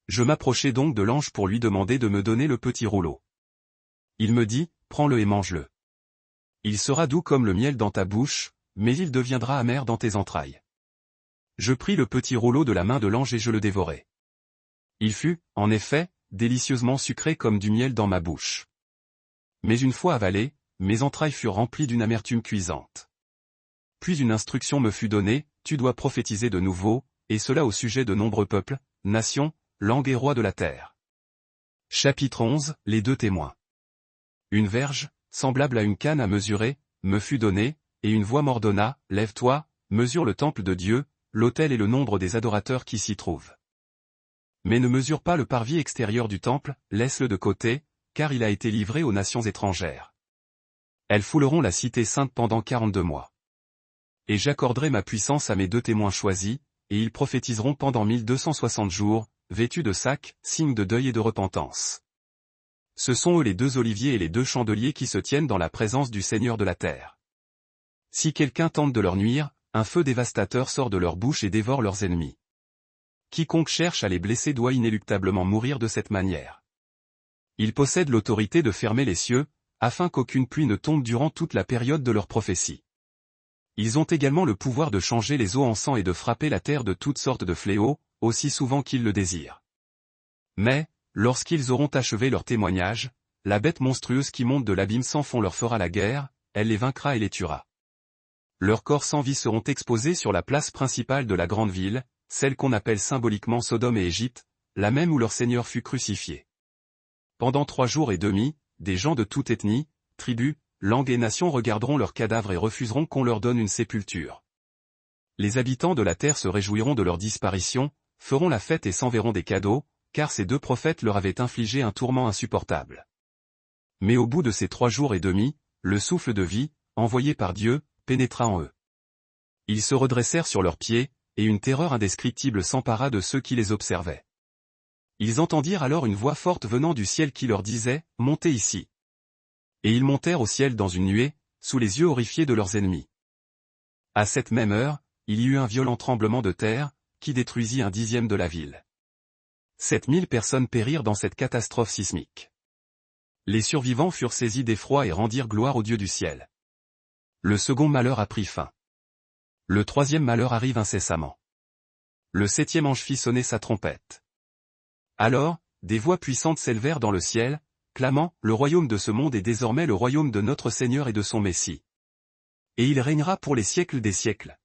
Je m'approchai donc de l'ange pour lui demander de me donner le petit rouleau. Il me dit, « Prends-le et mange-le. Il sera doux comme le miel dans ta bouche, mais il deviendra amer dans tes entrailles. » Je pris le petit rouleau de la main de l'ange et je le dévorai. Il fut, en effet, délicieusement sucré comme du miel dans ma bouche. Mais une fois avalé, mes entrailles furent remplies d'une amertume cuisante. Puis une instruction me fut donnée, tu dois prophétiser de nouveau, et cela au sujet de nombreux peuples, nations, langues et rois de la terre. Chapitre 11, les 2 témoins. Une verge, semblable à une canne à mesurer, me fut donnée, et une voix m'ordonna, lève-toi, mesure le temple de Dieu, l'autel et le nombre des adorateurs qui s'y trouvent. Mais ne mesure pas le parvis extérieur du temple, laisse-le de côté, car il a été livré aux nations étrangères. Elles fouleront la cité sainte pendant 42 mois. Et j'accorderai ma puissance à mes 2 témoins choisis, et ils prophétiseront pendant 1260 jours, vêtus de sacs, signe de deuil et de repentance. Ce sont eux les 2 oliviers et les 2 chandeliers qui se tiennent dans la présence du Seigneur de la terre. Si quelqu'un tente de leur nuire, un feu dévastateur sort de leur bouche et dévore leurs ennemis. Quiconque cherche à les blesser doit inéluctablement mourir de cette manière. Ils possèdent l'autorité de fermer les cieux, afin qu'aucune pluie ne tombe durant toute la période de leur prophétie. Ils ont également le pouvoir de changer les eaux en sang et de frapper la terre de toutes sortes de fléaux, aussi souvent qu'ils le désirent. Mais, lorsqu'ils auront achevé leur témoignage, la bête monstrueuse qui monte de l'abîme sans fond leur fera la guerre, elle les vaincra et les tuera. Leurs corps sans vie seront exposés sur la place principale de la grande ville, celle qu'on appelle symboliquement Sodome et Égypte, la même où leur Seigneur fut crucifié. Pendant 3 jours et demi, des gens de toute ethnie, tribu, langue et nation regarderont leurs cadavres et refuseront qu'on leur donne une sépulture. Les habitants de la terre se réjouiront de leur disparition, feront la fête et s'enverront des cadeaux, car ces 2 prophètes leur avaient infligé un tourment insupportable. Mais au bout de ces 3 jours et demi, le souffle de vie, envoyé par Dieu, pénétra en eux. Ils se redressèrent sur leurs pieds, et une terreur indescriptible s'empara de ceux qui les observaient. Ils entendirent alors une voix forte venant du ciel qui leur disait, « Montez ici. » Et ils montèrent au ciel dans une nuée, sous les yeux horrifiés de leurs ennemis. À cette même heure, il y eut un violent tremblement de terre, qui détruisit 1/10 de la ville. 7000 personnes périrent dans cette catastrophe sismique. Les survivants furent saisis d'effroi et rendirent gloire au Dieu du ciel. Le second malheur a pris fin. Le 3e malheur arrive incessamment. Le 7e ange fit sonner sa trompette. Alors, des voix puissantes s'élevèrent dans le ciel, clamant, « Le royaume de ce monde est désormais le royaume de notre Seigneur et de son Messie. Et il régnera pour les siècles des siècles. »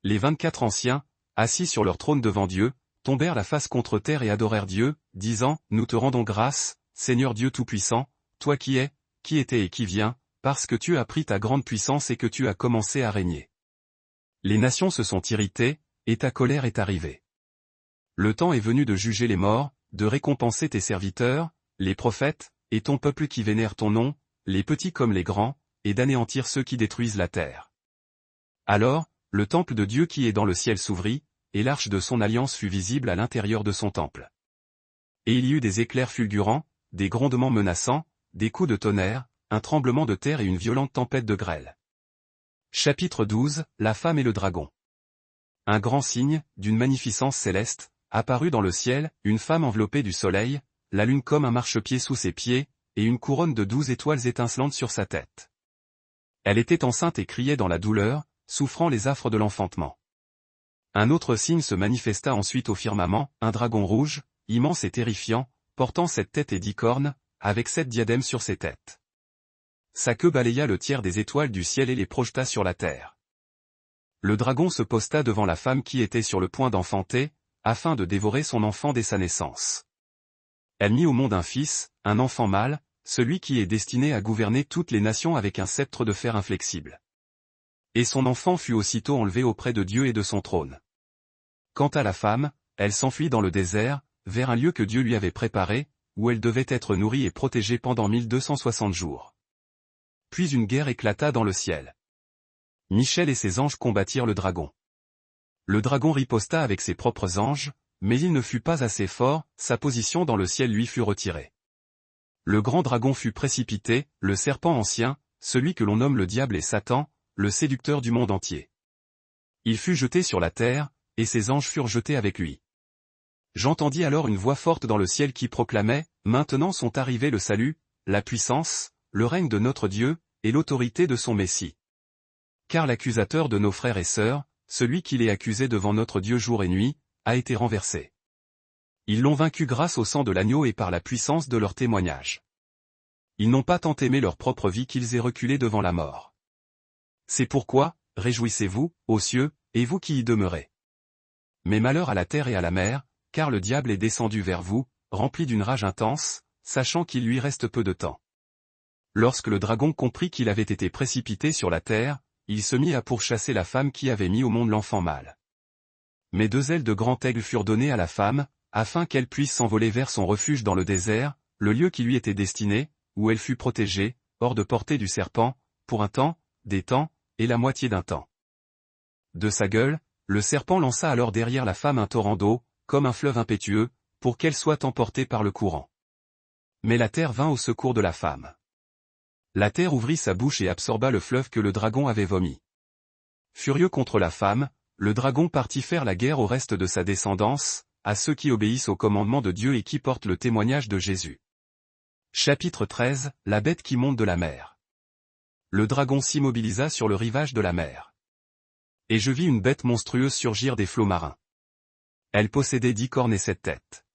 Les 24 anciens, assis sur leur trône devant Dieu, tombèrent la face contre terre et adorèrent Dieu, disant, « Nous te rendons grâce, Seigneur Dieu Tout-Puissant, toi qui es, qui étais et qui viens, parce que tu as pris ta grande puissance et que tu as commencé à régner. Les nations se sont irritées, et ta colère est arrivée. Le temps est venu de juger les morts, de récompenser tes serviteurs, les prophètes, et ton peuple qui vénère ton nom, les petits comme les grands, et d'anéantir ceux qui détruisent la terre. » Alors, le temple de Dieu qui est dans le ciel s'ouvrit, et l'arche de son alliance fut visible à l'intérieur de son temple. Et il y eut des éclairs fulgurants, des grondements menaçants, des coups de tonnerre, un tremblement de terre et une violente tempête de grêle. Chapitre 12, la femme et le dragon. Un grand signe, d'une magnificence céleste, apparut dans le ciel, une femme enveloppée du soleil, la lune comme un marchepied sous ses pieds, et une couronne de 12 étoiles étincelantes sur sa tête. Elle était enceinte et criait dans la douleur, souffrant les affres de l'enfantement. Un autre signe se manifesta ensuite au firmament, un dragon rouge, immense et terrifiant, portant 7 têtes et 10 cornes, avec 7 diadèmes sur ses têtes. Sa queue balaya le tiers des étoiles du ciel et les projeta sur la terre. Le dragon se posta devant la femme qui était sur le point d'enfanter, afin de dévorer son enfant dès sa naissance. Elle mit au monde un fils, un enfant mâle, celui qui est destiné à gouverner toutes les nations avec un sceptre de fer inflexible. Et son enfant fut aussitôt enlevé auprès de Dieu et de son trône. Quant à la femme, elle s'enfuit dans le désert, vers un lieu que Dieu lui avait préparé, où elle devait être nourrie et protégée pendant 1260 jours. Puis une guerre éclata dans le ciel. Michel et ses anges combattirent le dragon. Le dragon riposta avec ses propres anges, mais il ne fut pas assez fort, sa position dans le ciel lui fut retirée. Le grand dragon fut précipité, le serpent ancien, celui que l'on nomme le diable et Satan, le séducteur du monde entier. Il fut jeté sur la terre, et ses anges furent jetés avec lui. J'entendis alors une voix forte dans le ciel qui proclamait, « Maintenant sont arrivés le salut, la puissance, le règne de notre Dieu, et l'autorité de son Messie. Car l'accusateur de nos frères et sœurs, celui qui les accusait devant notre Dieu jour et nuit, a été renversé. Ils l'ont vaincu grâce au sang de l'agneau et par la puissance de leur témoignage. Ils n'ont pas tant aimé leur propre vie qu'ils aient reculé devant la mort. C'est pourquoi, réjouissez-vous, ô cieux, et vous qui y demeurez. Mais malheur à la terre et à la mer, car le diable est descendu vers vous, rempli d'une rage intense, sachant qu'il lui reste peu de temps. Lorsque le dragon comprit qu'il avait été précipité sur la terre, il se mit à pourchasser la femme qui avait mis au monde l'enfant mâle. Mais 2 ailes de grand aigle furent données à la femme, afin qu'elle puisse s'envoler vers son refuge dans le désert, le lieu qui lui était destiné, où elle fut protégée, hors de portée du serpent, pour un temps, des temps, et la moitié d'un temps. De sa gueule, le serpent lança alors derrière la femme un torrent d'eau, comme un fleuve impétueux, pour qu'elle soit emportée par le courant. Mais la terre vint au secours de la femme. La terre ouvrit sa bouche et absorba le fleuve que le dragon avait vomi. Furieux contre la femme, le dragon partit faire la guerre au reste de sa descendance, à ceux qui obéissent au commandement de Dieu et qui portent le témoignage de Jésus. Chapitre 13, la bête qui monte de la mer. Le dragon s'immobilisa sur le rivage de la mer. Et je vis une bête monstrueuse surgir des flots marins. Elle possédait 10 cornes et 7 têtes.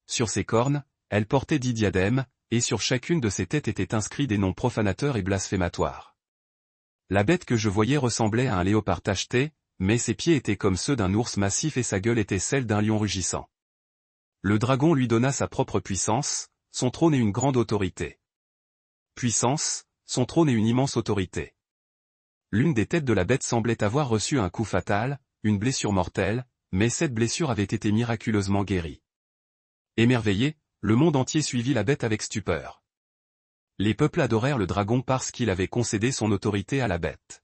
Sur ses cornes, elle portait 10 diadèmes, et sur chacune de ses têtes étaient inscrits des noms profanateurs et blasphématoires. La bête que je voyais ressemblait à un léopard tacheté, mais ses pieds étaient comme ceux d'un ours massif et sa gueule était celle d'un lion rugissant. Le dragon lui donna sa propre puissance, son trône et une grande autorité. Puissance, son trône et une immense autorité. L'une des têtes de la bête semblait avoir reçu un coup fatal, une blessure mortelle, mais cette blessure avait été miraculeusement guérie. Émerveillé, le monde entier suivit la bête avec stupeur. Les peuples adorèrent le dragon parce qu'il avait concédé son autorité à la bête.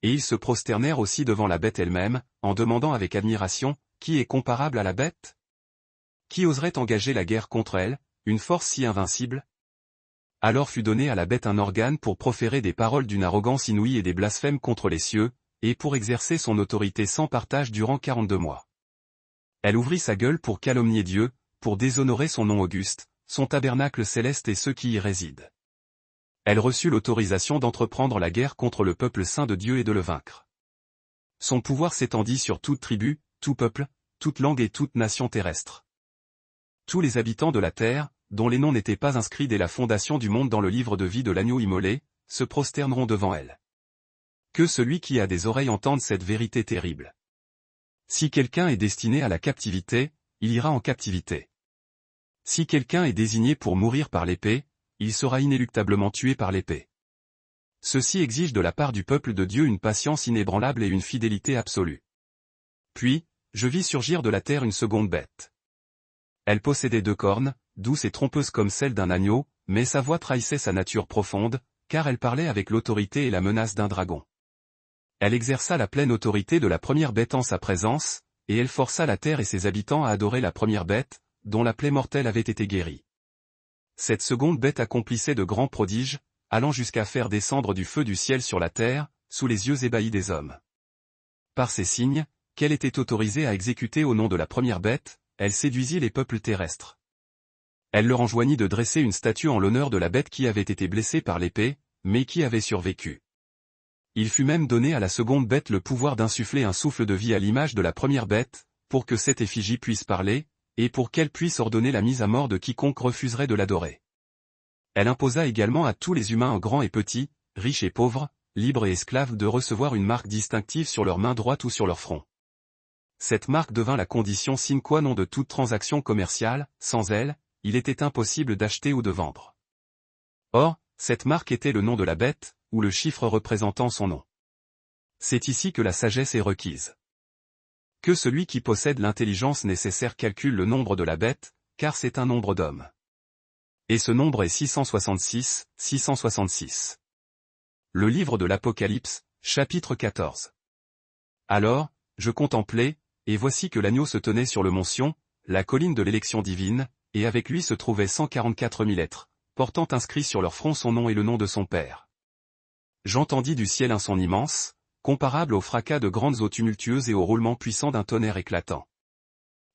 Et ils se prosternèrent aussi devant la bête elle-même, en demandant avec admiration, qui est comparable à la bête? Qui oserait engager la guerre contre elle, une force si invincible? Alors fut donné à la bête un organe pour proférer des paroles d'une arrogance inouïe et des blasphèmes contre les cieux, et pour exercer son autorité sans partage durant 42 mois. Elle ouvrit sa gueule pour calomnier Dieu, pour déshonorer son nom auguste, son tabernacle céleste et ceux qui y résident. Elle reçut l'autorisation d'entreprendre la guerre contre le peuple saint de Dieu et de le vaincre. Son pouvoir s'étendit sur toute tribu, tout peuple, toute langue et toute nation terrestre. Tous les habitants de la terre, dont les noms n'étaient pas inscrits dès la fondation du monde dans le livre de vie de l'agneau immolé, se prosterneront devant elle. Que celui qui a des oreilles entende cette vérité terrible. Si quelqu'un est destiné à la captivité, il ira en captivité. Si quelqu'un est désigné pour mourir par l'épée, il sera inéluctablement tué par l'épée. Ceci exige de la part du peuple de Dieu une patience inébranlable et une fidélité absolue. Puis, je vis surgir de la terre une seconde bête. Elle possédait 2 cornes, douce et trompeuse comme celle d'un agneau, mais sa voix trahissait sa nature profonde, car elle parlait avec l'autorité et la menace d'un dragon. Elle exerça la pleine autorité de la première bête en sa présence, et elle força la terre et ses habitants à adorer la première bête, dont la plaie mortelle avait été guérie. Cette seconde bête accomplissait de grands prodiges, allant jusqu'à faire descendre du feu du ciel sur la terre, sous les yeux ébahis des hommes. Par ces signes, qu'elle était autorisée à exécuter au nom de la première bête, elle séduisit les peuples terrestres. Elle leur enjoignit de dresser une statue en l'honneur de la bête qui avait été blessée par l'épée, mais qui avait survécu. Il fut même donné à la seconde bête le pouvoir d'insuffler un souffle de vie à l'image de la première bête, pour que cette effigie puisse parler, et pour qu'elle puisse ordonner la mise à mort de quiconque refuserait de l'adorer. Elle imposa également à tous les humains grands et petits, riches et pauvres, libres et esclaves de recevoir une marque distinctive sur leur main droite ou sur leur front. Cette marque devint la condition sine qua non de toute transaction commerciale, sans elle, il était impossible d'acheter ou de vendre. Or, cette marque était le nom de la bête, ou le chiffre représentant son nom. C'est ici que la sagesse est requise. Que celui qui possède l'intelligence nécessaire calcule le nombre de la bête, car c'est un nombre d'hommes. Et ce nombre est 666, 666. Le livre de l'Apocalypse, chapitre 14. Alors, je contemplai, et voici que l'agneau se tenait sur le mont Sion, la colline de l'élection divine, et avec lui se trouvaient 144 000 êtres, portant inscrit sur leur front son nom et le nom de son Père. J'entendis du ciel un son immense, comparable au fracas de grandes eaux tumultueuses et au roulement puissant d'un tonnerre éclatant.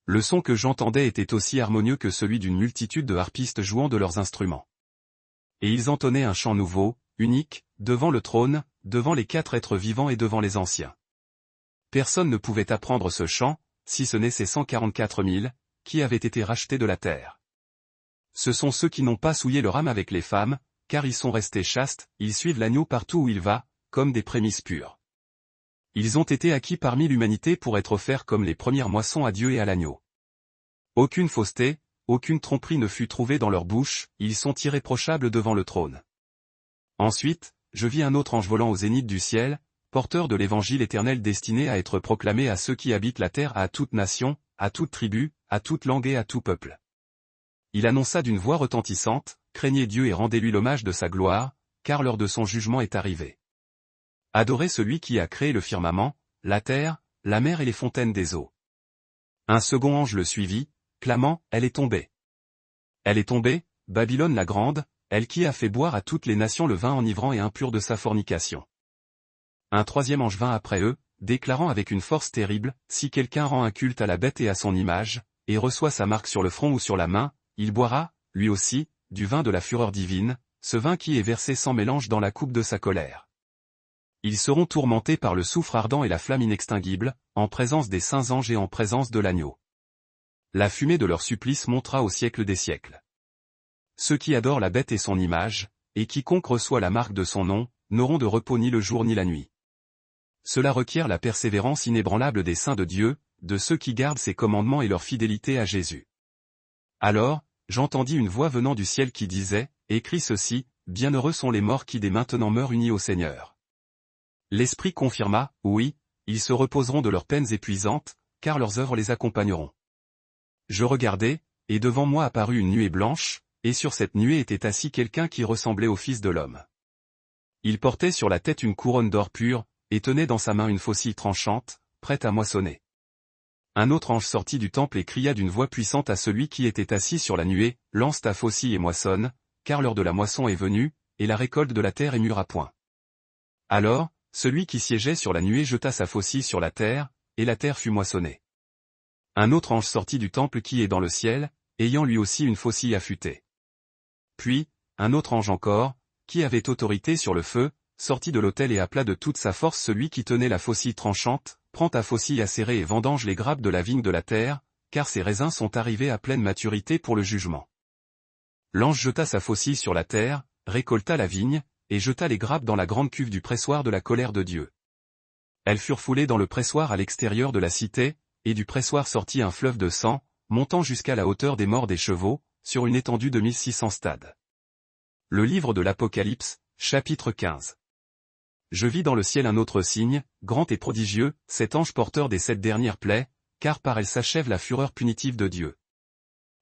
Le son que j'entendais était aussi harmonieux que celui d'une multitude de harpistes jouant de leurs instruments. Et ils entonnaient un chant nouveau, unique, devant le trône, devant les 4 êtres vivants et devant les anciens. Personne ne pouvait apprendre ce chant, si ce n'est ces 144 000, qui avaient été rachetés de la terre. Ce sont ceux qui n'ont pas souillé leur âme avec les femmes, car ils sont restés chastes, ils suivent l'agneau partout où il va, comme des prémices pures. Ils ont été acquis parmi l'humanité pour être offerts comme les premières moissons à Dieu et à l'agneau. Aucune fausseté, aucune tromperie ne fut trouvée dans leur bouche, ils sont irréprochables devant le trône. Ensuite, je vis un autre ange volant au zénith du ciel, porteur de l'évangile éternel destiné à être proclamé à ceux qui habitent la terre, à toute nation, à toute tribu, à toute langue et à tout peuple. Il annonça d'une voix retentissante, craignez Dieu et rendez-lui l'hommage de sa gloire, car l'heure de son jugement est arrivée. Adorez celui qui a créé le firmament, la terre, la mer et les fontaines des eaux. Un second ange le suivit, clamant, elle est tombée. Elle est tombée, Babylone la grande, elle qui a fait boire à toutes les nations le vin enivrant et impur de sa fornication. Un troisième ange vint après eux, déclarant avec une force terrible, si quelqu'un rend un culte à la bête et à son image, et reçoit sa marque sur le front ou sur la main, il boira, lui aussi, du vin de la fureur divine, ce vin qui est versé sans mélange dans la coupe de sa colère. Ils seront tourmentés par le soufre ardent et la flamme inextinguible, en présence des saints anges et en présence de l'agneau. La fumée de leur supplice montera au siècle des siècles. Ceux qui adorent la bête et son image, et quiconque reçoit la marque de son nom, n'auront de repos ni le jour ni la nuit. Cela requiert la persévérance inébranlable des saints de Dieu, de ceux qui gardent ses commandements et leur fidélité à Jésus. Alors, j'entendis une voix venant du ciel qui disait, écris ceci, bienheureux sont les morts qui dès maintenant meurent unis au Seigneur. L'Esprit confirma, oui, ils se reposeront de leurs peines épuisantes, car leurs œuvres les accompagneront. Je regardai, et devant moi apparut une nuée blanche, et sur cette nuée était assis quelqu'un qui ressemblait au Fils de l'homme. Il portait sur la tête une couronne d'or pur, et tenait dans sa main une faucille tranchante, prête à moissonner. Un autre ange sortit du temple et cria d'une voix puissante à celui qui était assis sur la nuée, lance ta faucille et moissonne, car l'heure de la moisson est venue, et la récolte de la terre est mûre à point. Alors, celui qui siégeait sur la nuée jeta sa faucille sur la terre, et la terre fut moissonnée. Un autre ange sortit du temple qui est dans le ciel, ayant lui aussi une faucille affûtée. Puis, un autre ange encore, qui avait autorité sur le feu, sortit de l'autel et appela de toute sa force celui qui tenait la faucille tranchante, prends ta faucille acérée et vendange les grappes de la vigne de la terre, car ses raisins sont arrivés à pleine maturité pour le jugement. L'ange jeta sa faucille sur la terre, récolta la vigne, et jeta les grappes dans la grande cuve du pressoir de la colère de Dieu. Elles furent foulées dans le pressoir à l'extérieur de la cité, et du pressoir sortit un fleuve de sang, montant jusqu'à la hauteur des morts des chevaux, sur une étendue de 1600 stades. Le livre de l'Apocalypse, chapitre 15. Je vis dans le ciel un autre signe, grand et prodigieux, cet ange porteur des 7 dernières plaies, car par elles s'achève la fureur punitive de Dieu.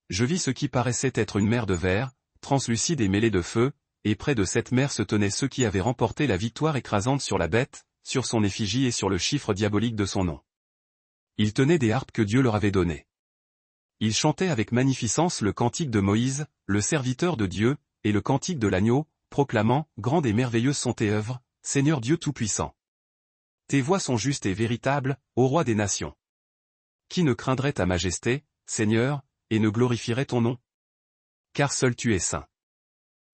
Je vis ce qui paraissait être une mer de verre, translucide et mêlée de feu, et près de cette mer se tenaient ceux qui avaient remporté la victoire écrasante sur la bête, sur son effigie et sur le chiffre diabolique de son nom. Ils tenaient des harpes que Dieu leur avait données. Ils chantaient avec magnificence le cantique de Moïse, le serviteur de Dieu, et le cantique de l'agneau, proclamant, grandes et merveilleuses sont tes œuvres, Seigneur Dieu Tout-Puissant. Tes voies sont justes et véritables, ô Roi des nations. Qui ne craindrait ta majesté, Seigneur, et ne glorifierait ton nom? car seul tu es saint.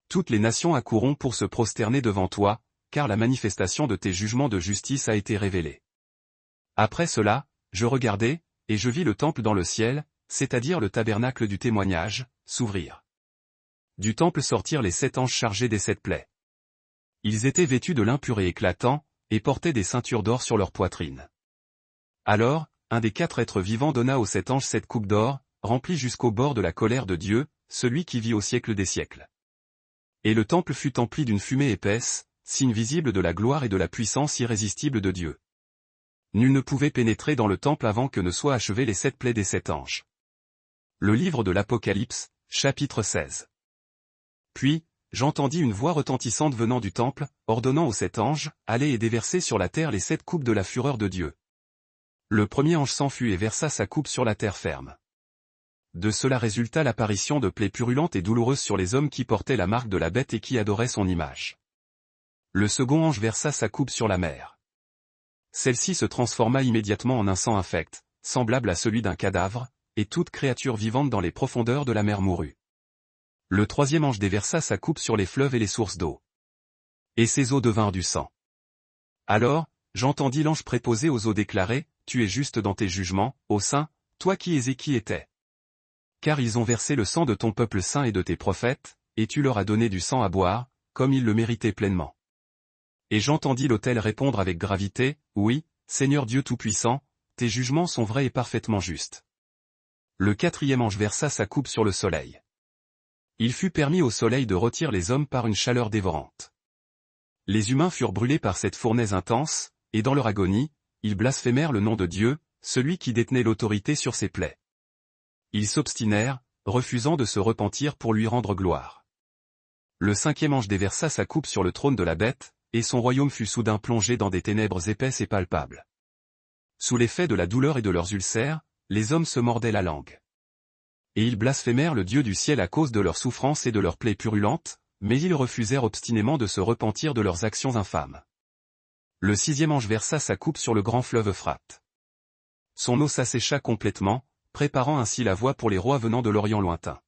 Toutes les nations accourront pour se prosterner devant toi, car la manifestation de tes jugements de justice a été révélée. Après cela, je regardai, et je vis le temple dans le ciel, c'est-à-dire le tabernacle du témoignage, s'ouvrir. Du temple sortirent les 7 anges chargés des 7 plaies. Ils étaient vêtus de lin pur et éclatant, et portaient des ceintures d'or sur leur poitrine. Alors, un des 4 êtres vivants donna aux 7 anges 7 coupes d'or, remplies jusqu'au bord de la colère de Dieu, celui qui vit au siècle des siècles. Et le temple fut empli d'une fumée épaisse, signe visible de la gloire et de la puissance irrésistible de Dieu. Nul ne pouvait pénétrer dans le temple avant que ne soient achevées les 7 plaies des 7 anges. Le livre de l'Apocalypse, chapitre 16. Puis, j'entendis une voix retentissante venant du temple, ordonnant aux 7 anges, allez et déversez sur la terre les 7 coupes de la fureur de Dieu. Le premier ange s'enfuit et versa sa coupe sur la terre ferme. De cela résulta l'apparition de plaies purulentes et douloureuses sur les hommes qui portaient la marque de la bête et qui adoraient son image. Le second ange versa sa coupe sur la mer. Celle-ci se transforma immédiatement en un sang infect, semblable à celui d'un cadavre, et toute créature vivante dans les profondeurs de la mer mourut. Le troisième ange déversa sa coupe sur les fleuves et les sources d'eau. Et ces eaux devinrent du sang. Alors, j'entendis l'ange préposé aux eaux déclarer, tu es juste dans tes jugements, ô saint, toi qui es et qui étais. Car ils ont versé le sang de ton peuple saint et de tes prophètes, et tu leur as donné du sang à boire, comme ils le méritaient pleinement. Et j'entendis l'autel répondre avec gravité, oui, Seigneur Dieu Tout-Puissant, tes jugements sont vrais et parfaitement justes. Le quatrième ange versa sa coupe sur le soleil. Il fut permis au soleil de rôtir les hommes par une chaleur dévorante. Les humains furent brûlés par cette fournaise intense, et dans leur agonie, ils blasphémèrent le nom de Dieu, celui qui détenait l'autorité sur ses plaies. Ils s'obstinèrent, refusant de se repentir pour lui rendre gloire. Le cinquième ange déversa sa coupe sur le trône de la bête, et son royaume fut soudain plongé dans des ténèbres épaisses et palpables. Sous l'effet de la douleur et de leurs ulcères, les hommes se mordaient la langue. Et ils blasphémèrent le Dieu du ciel à cause de leurs souffrances et de leurs plaies purulentes, mais ils refusèrent obstinément de se repentir de leurs actions infâmes. Le sixième ange versa sa coupe sur le grand fleuve Euphrate. Son eau s'assécha complètement, préparant ainsi la voie pour les rois venant de l'Orient lointain.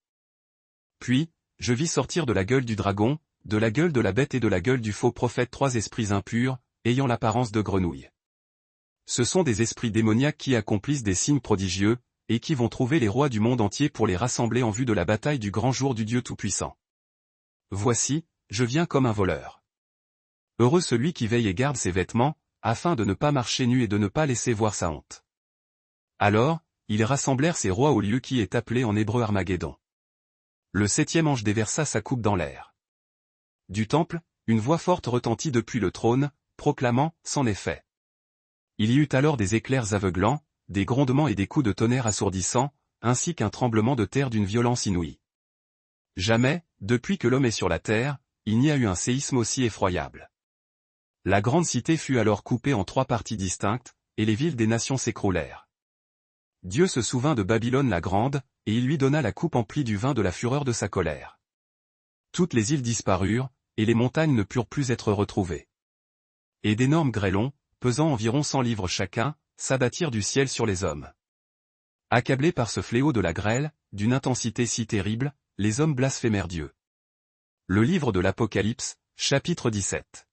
Puis, je vis sortir de la gueule du dragon, de la gueule de la bête et de la gueule du faux prophète 3 esprits impurs, ayant l'apparence de grenouilles. Ce sont des esprits démoniaques qui accomplissent des signes prodigieux, et qui vont trouver les rois du monde entier pour les rassembler en vue de la bataille du grand jour du Dieu Tout-Puissant. Voici, je viens comme un voleur. Heureux celui qui veille et garde ses vêtements, afin de ne pas marcher nu et de ne pas laisser voir sa honte. Alors, ils rassemblèrent ces rois au lieu qui est appelé en hébreu Armageddon. Le septième ange déversa sa coupe dans l'air. Du temple, une voix forte retentit depuis le trône, proclamant, c'en est fait. Il y eut alors des éclairs aveuglants, des grondements et des coups de tonnerre assourdissants, ainsi qu'un tremblement de terre d'une violence inouïe. Jamais, depuis que l'homme est sur la terre, il n'y a eu un séisme aussi effroyable. La grande cité fut alors coupée en 3 parties distinctes, et les villes des nations s'écroulèrent. Dieu se souvint de Babylone la grande, et il lui donna la coupe emplie du vin de la fureur de sa colère. Toutes les îles disparurent, et les montagnes ne purent plus être retrouvées. Et d'énormes grêlons, pesant environ 100 livres chacun, s'abattirent du ciel sur les hommes. Accablés par ce fléau de la grêle, d'une intensité si terrible, les hommes blasphémèrent Dieu. Le livre de l'Apocalypse, chapitre 17.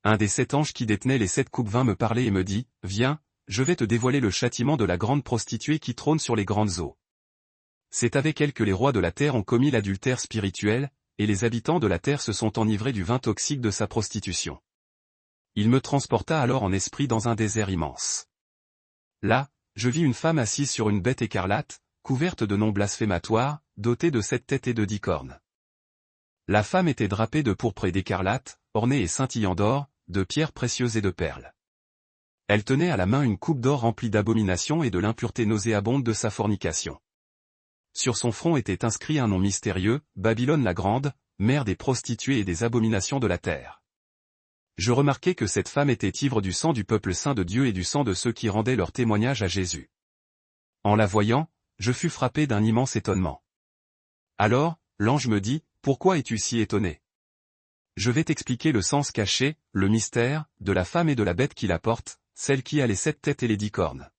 Un des 7 anges qui détenaient les 7 coupes vint me parler et me dit, viens, je vais te dévoiler le châtiment de la grande prostituée qui trône sur les grandes eaux. C'est avec elle que les rois de la terre ont commis l'adultère spirituel, et les habitants de la terre se sont enivrés du vin toxique de sa prostitution. Il me transporta alors en esprit dans un désert immense. Là, je vis une femme assise sur une bête écarlate, couverte de noms blasphématoires, dotée de 7 têtes et de 10 cornes. La femme était drapée de pourpre et d'écarlate, ornée et scintillant d'or, de pierres précieuses et de perles. Elle tenait à la main une coupe d'or remplie d'abominations et de l'impureté nauséabonde de sa fornication. Sur son front était inscrit un nom mystérieux, Babylone la grande, mère des prostituées et des abominations de la terre. Je remarquai que cette femme était ivre du sang du peuple saint de Dieu et du sang de ceux qui rendaient leur témoignage à Jésus. En la voyant, je fus frappé d'un immense étonnement. Alors, l'ange me dit, pourquoi es-tu si étonné? Je vais t'expliquer le sens caché, le mystère, de la femme et de la bête qui la porte, celle qui a les 7 têtes et les 10 cornes.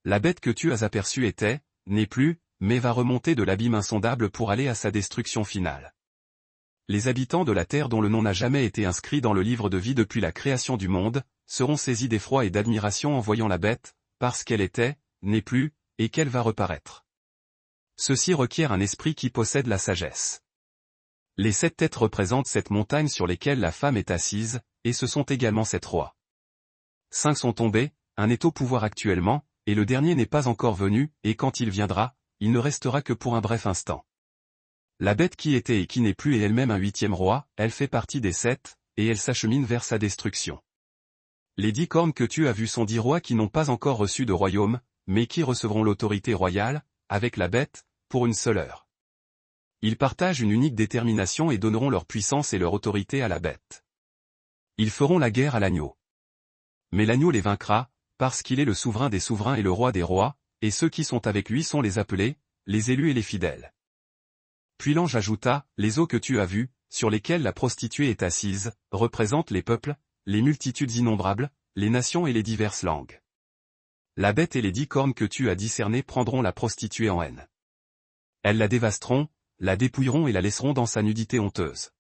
La bête que tu as aperçue était, n'est plus, mais va remonter de l'abîme insondable pour aller à sa destruction finale. Les habitants de la terre dont le nom n'a jamais été inscrit dans le livre de vie depuis la création du monde, seront saisis d'effroi et d'admiration en voyant la bête, parce qu'elle était, n'est plus, et qu'elle va reparaître. Ceci requiert un esprit qui possède la sagesse. Les 7 têtes représentent cette montagne sur lesquelles la femme est assise, et ce sont également 7 rois. 5 sont tombés, un est au pouvoir actuellement, et le dernier n'est pas encore venu, et quand il viendra, il ne restera que pour un bref instant. La bête qui était et qui n'est plus est elle-même un 8e roi, elle fait partie des 7, et elle s'achemine vers sa destruction. Les 10 cornes que tu as vues sont 10 rois qui n'ont pas encore reçu de royaume, mais qui recevront l'autorité royale, avec la bête, pour une seule heure. Ils partagent une unique détermination et donneront leur puissance et leur autorité à la bête. Ils feront la guerre à l'agneau. Mais l'agneau les vaincra, parce qu'il est le souverain des souverains et le roi des rois, et ceux qui sont avec lui sont les appelés, les élus et les fidèles. Puis l'ange ajouta, les eaux que tu as vues, sur lesquelles la prostituée est assise, représentent les peuples, les multitudes innombrables, les nations et les diverses langues. La bête et les 10 cornes que tu as discernées prendront la prostituée en haine. Elles la dévasteront, la dépouilleront et la laisseront dans sa nudité honteuse.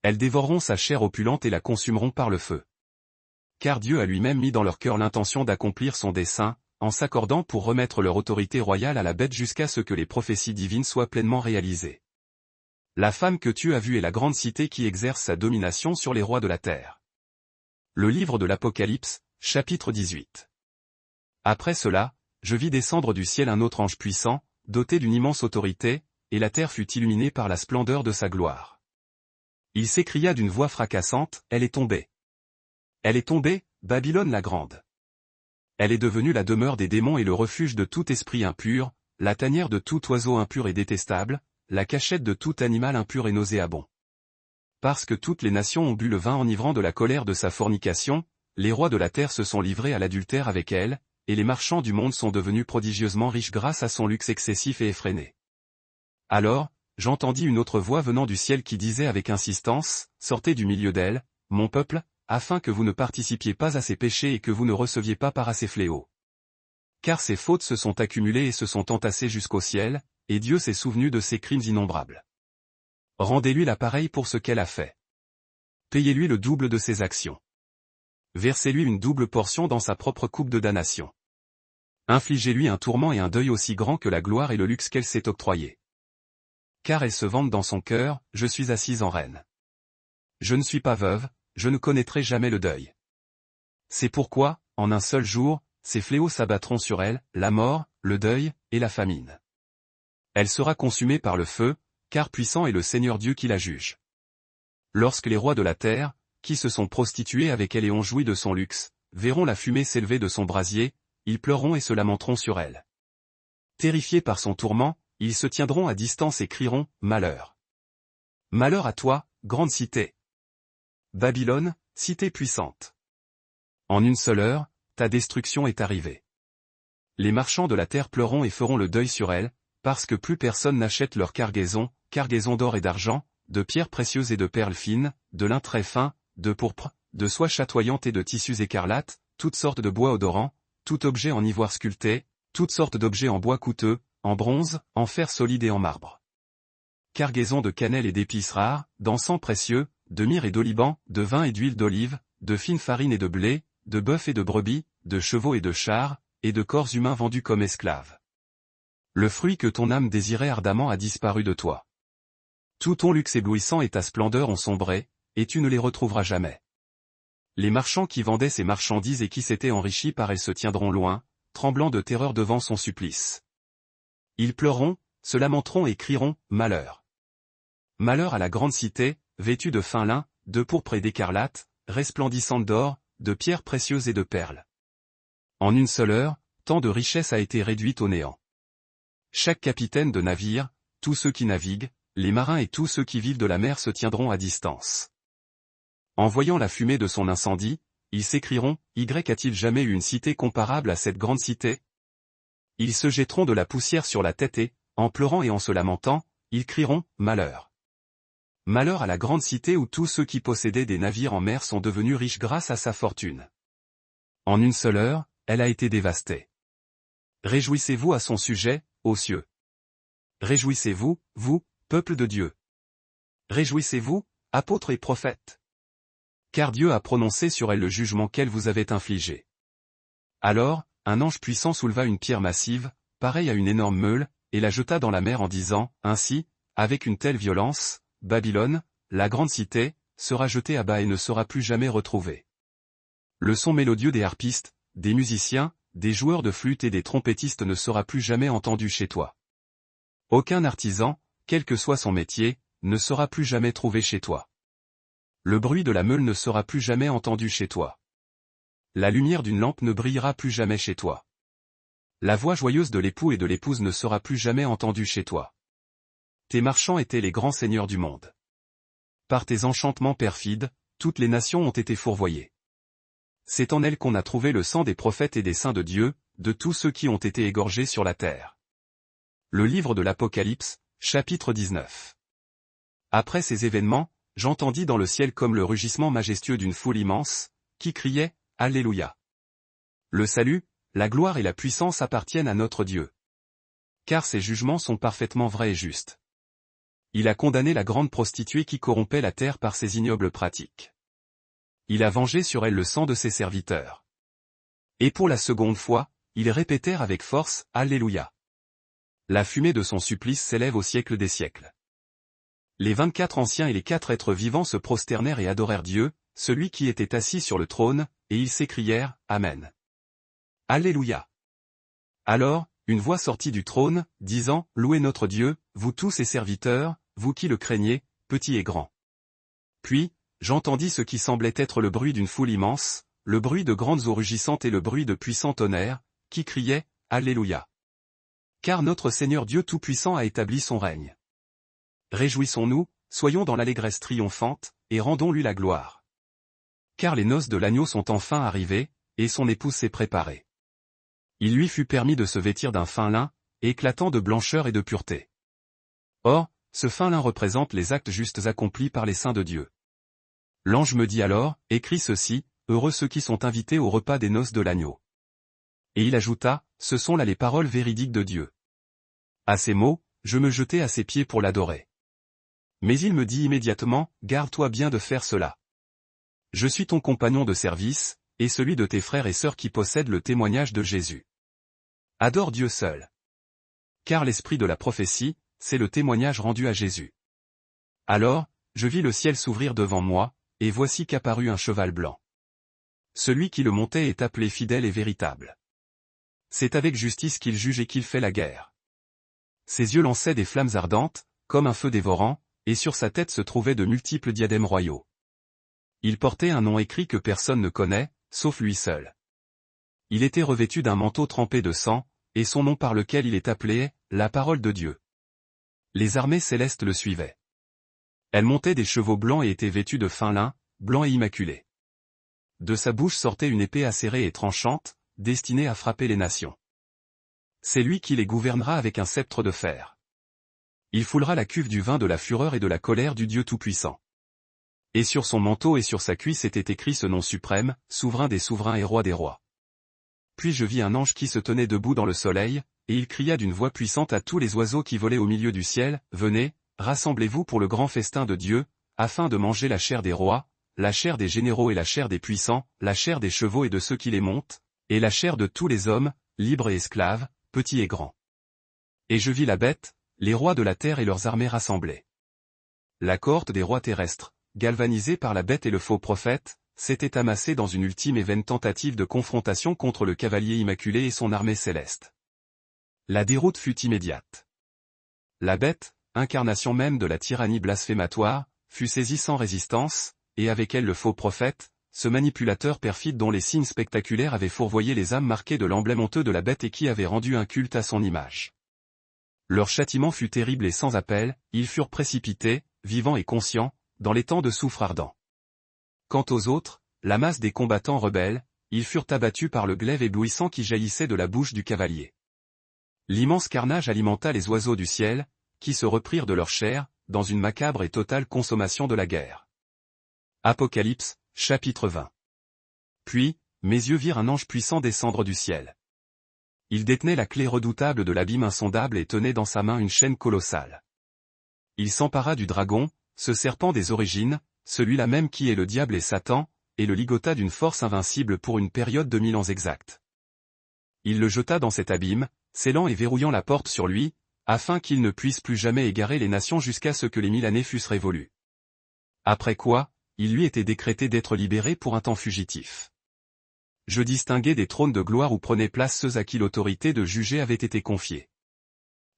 Elles dévoreront sa chair opulente et la consumeront par le feu. Car Dieu a lui-même mis dans leur cœur l'intention d'accomplir son dessein, en s'accordant pour remettre leur autorité royale à la bête jusqu'à ce que les prophéties divines soient pleinement réalisées. La femme que tu as vue est la grande cité qui exerce sa domination sur les rois de la terre. Le livre de l'Apocalypse, chapitre 18. Après cela, je vis descendre du ciel un autre ange puissant, doté d'une immense autorité, et la terre fut illuminée par la splendeur de sa gloire. Il s'écria d'une voix fracassante, elle est tombée. Elle est tombée, Babylone la grande. Elle est devenue la demeure des démons et le refuge de tout esprit impur, la tanière de tout oiseau impur et détestable, la cachette de tout animal impur et nauséabond. Parce que toutes les nations ont bu le vin enivrant de la colère de sa fornication, les rois de la terre se sont livrés à l'adultère avec elle, et les marchands du monde sont devenus prodigieusement riches grâce à son luxe excessif et effréné. Alors, j'entendis une autre voix venant du ciel qui disait avec insistance, « Sortez du milieu d'elle, mon peuple, afin que vous ne participiez pas à ses péchés et que vous ne receviez pas part à ses fléaux. Car ses fautes se sont accumulées et se sont entassées jusqu'au ciel, et Dieu s'est souvenu de ses crimes innombrables. Rendez-lui la pareille pour ce qu'elle a fait. Payez-lui le double de ses actions. Versez-lui une double portion dans sa propre coupe de damnation. Infligez-lui un tourment et un deuil aussi grand que la gloire et le luxe qu'elle s'est octroyé. Car elle se vante dans son cœur, je suis assise en reine. Je ne suis pas veuve, je ne connaîtrai jamais le deuil. C'est pourquoi, en un seul jour, ces fléaux s'abattront sur elle, la mort, le deuil, et la famine. Elle sera consumée par le feu, car puissant est le Seigneur Dieu qui la juge. Lorsque les rois de la terre, qui se sont prostitués avec elle et ont joui de son luxe, verront la fumée s'élever de son brasier, ils pleureront et se lamenteront sur elle. Terrifiés par son tourment, ils se tiendront à distance et crieront, « Malheur! Malheur à toi, grande cité! Babylone, cité puissante! En une seule heure, ta destruction est arrivée. Les marchands de la terre pleureront et feront le deuil sur elle, parce que plus personne n'achète leur cargaison d'or et d'argent, de pierres précieuses et de perles fines, de lin très fin, de pourpre, de soie chatoyante et de tissus écarlates, toutes sortes de bois odorants, tout objet en ivoire sculpté, toutes sortes d'objets en bois coûteux, en bronze, en fer solide et en marbre. Cargaison de cannelle et d'épices rares, d'encens précieux, de myrrhe et d'oliban, de vin et d'huile d'olive, de fine farine et de blé, de bœuf et de brebis, de chevaux et de chars, et de corps humains vendus comme esclaves. Le fruit que ton âme désirait ardemment a disparu de toi. Tout ton luxe éblouissant et ta splendeur ont sombré, et tu ne les retrouveras jamais. Les marchands qui vendaient ces marchandises et qui s'étaient enrichis par elles se tiendront loin, tremblant de terreur devant son supplice. Ils pleureront, se lamenteront et crieront, « Malheur! Malheur à la grande cité, vêtue de fin lin, de pourpre et d'écarlate, resplendissante d'or, de pierres précieuses et de perles. » En une seule heure, tant de richesse a été réduite au néant. Chaque capitaine de navire, tous ceux qui naviguent, les marins et tous ceux qui vivent de la mer se tiendront à distance. En voyant la fumée de son incendie, ils s'écrieront, « Y a-t-il jamais eu une cité comparable à cette grande cité ?» Ils se jetteront de la poussière sur la tête et, en pleurant et en se lamentant, ils crieront, « Malheur! Malheur à la grande cité où tous ceux qui possédaient des navires en mer sont devenus riches grâce à sa fortune. En une seule heure, elle a été dévastée. Réjouissez-vous à son sujet, ô cieux. Réjouissez-vous, vous, peuple de Dieu. Réjouissez-vous, apôtres et prophètes. Car Dieu a prononcé sur elle le jugement qu'elle vous avait infligé. Alors, un ange puissant souleva une pierre massive, pareille à une énorme meule, et la jeta dans la mer en disant, ainsi, avec une telle violence, Babylone, la grande cité, sera jetée à bas et ne sera plus jamais retrouvée. Le son mélodieux des harpistes, des musiciens, des joueurs de flûte et des trompettistes ne sera plus jamais entendu chez toi. Aucun artisan, quel que soit son métier, ne sera plus jamais trouvé chez toi. Le bruit de la meule ne sera plus jamais entendu chez toi. La lumière d'une lampe ne brillera plus jamais chez toi. La voix joyeuse de l'époux et de l'épouse ne sera plus jamais entendue chez toi. Tes marchands étaient les grands seigneurs du monde. Par tes enchantements perfides, toutes les nations ont été fourvoyées. C'est en elles qu'on a trouvé le sang des prophètes et des saints de Dieu, de tous ceux qui ont été égorgés sur la terre. Le livre de l'Apocalypse, chapitre 19. Après ces événements, j'entendis dans le ciel comme le rugissement majestueux d'une foule immense, qui criait, Alléluia. Le salut, la gloire et la puissance appartiennent à notre Dieu. Car ses jugements sont parfaitement vrais et justes. Il a condamné la grande prostituée qui corrompait la terre par ses ignobles pratiques. Il a vengé sur elle le sang de ses serviteurs. Et pour la seconde fois, ils répétèrent avec force, Alléluia. La fumée de son supplice s'élève au siècle des siècles. Les 24 anciens et les 4 êtres vivants se prosternèrent et adorèrent Dieu, celui qui était assis sur le trône, et ils s'écrièrent, Amen. Alléluia. Alors, une voix sortit du trône, disant, Louez notre Dieu, vous tous ses serviteurs, vous qui le craignez, petits et grands. Puis, j'entendis ce qui semblait être le bruit d'une foule immense, le bruit de grandes eaux rugissantes et le bruit de puissants tonnerres, qui criaient, Alléluia. Car notre Seigneur Dieu Tout-Puissant a établi son règne. Réjouissons-nous, soyons dans l'allégresse triomphante, et rendons-lui la gloire. Car les noces de l'agneau sont enfin arrivées, et son épouse s'est préparée. Il lui fut permis de se vêtir d'un fin lin, éclatant de blancheur et de pureté. Or, ce fin lin représente les actes justes accomplis par les saints de Dieu. L'ange me dit alors, écris ceci, heureux ceux qui sont invités au repas des noces de l'agneau. Et il ajouta, ce sont là les paroles véridiques de Dieu. À ces mots, je me jetai à ses pieds pour l'adorer. Mais il me dit immédiatement, garde-toi bien de faire cela. Je suis ton compagnon de service, et celui de tes frères et sœurs qui possèdent le témoignage de Jésus. Adore Dieu seul. Car l'esprit de la prophétie, c'est le témoignage rendu à Jésus. Alors, je vis le ciel s'ouvrir devant moi, et voici qu'apparut un cheval blanc. Celui qui le montait est appelé fidèle et véritable. C'est avec justice qu'il juge et qu'il fait la guerre. Ses yeux lançaient des flammes ardentes, comme un feu dévorant, et sur sa tête se trouvaient de multiples diadèmes royaux. Il portait un nom écrit que personne ne connaît, sauf lui seul. Il était revêtu d'un manteau trempé de sang, et son nom par lequel il est appelé est « la parole de Dieu ». Les armées célestes le suivaient. Elles montaient des chevaux blancs et étaient vêtues de fin lin, blanc et immaculé. De sa bouche sortait une épée acérée et tranchante, destinée à frapper les nations. C'est lui qui les gouvernera avec un sceptre de fer. Il foulera la cuve du vin de la fureur et de la colère du Dieu Tout-Puissant. Et sur son manteau et sur sa cuisse était écrit ce nom suprême, souverain des souverains et roi des rois. Puis je vis un ange qui se tenait debout dans le soleil, et il cria d'une voix puissante à tous les oiseaux qui volaient au milieu du ciel, venez, rassemblez-vous pour le grand festin de Dieu, afin de manger la chair des rois, la chair des généraux et la chair des puissants, la chair des chevaux et de ceux qui les montent, et la chair de tous les hommes, libres et esclaves, petits et grands. Et je vis la bête, les rois de la terre et leurs armées rassemblées. La cohorte des rois terrestres, galvanisée par la bête et le faux prophète, s'était amassée dans une ultime et vaine tentative de confrontation contre le cavalier immaculé et son armée céleste. La déroute fut immédiate. La bête, incarnation même de la tyrannie blasphématoire, fut saisie sans résistance, et avec elle le faux prophète, ce manipulateur perfide dont les signes spectaculaires avaient fourvoyé les âmes marquées de l'emblème honteux de la bête et qui avait rendu un culte à son image. Leur châtiment fut terrible et sans appel, ils furent précipités, vivants et conscients, dans les temps de soufre ardent. Quant aux autres, la masse des combattants rebelles, ils furent abattus par le glaive éblouissant qui jaillissait de la bouche du cavalier. L'immense carnage alimenta les oiseaux du ciel, qui se reprirent de leur chair, dans une macabre et totale consommation de la guerre. Apocalypse, chapitre 20. Puis, mes yeux virent un ange puissant descendre du ciel. Il détenait la clé redoutable de l'abîme insondable et tenait dans sa main une chaîne colossale. Il s'empara du dragon, ce serpent des origines, celui-là même qui est le diable et Satan, et le ligota d'une force invincible pour une période de 1000 ans exacts. Il le jeta dans cet abîme, scellant et verrouillant la porte sur lui, afin qu'il ne puisse plus jamais égarer les nations jusqu'à ce que les 1000 années fussent révolues. Après quoi, il lui était décrété d'être libéré pour un temps fugitif. Je distinguais des trônes de gloire où prenaient place ceux à qui l'autorité de juger avait été confiée.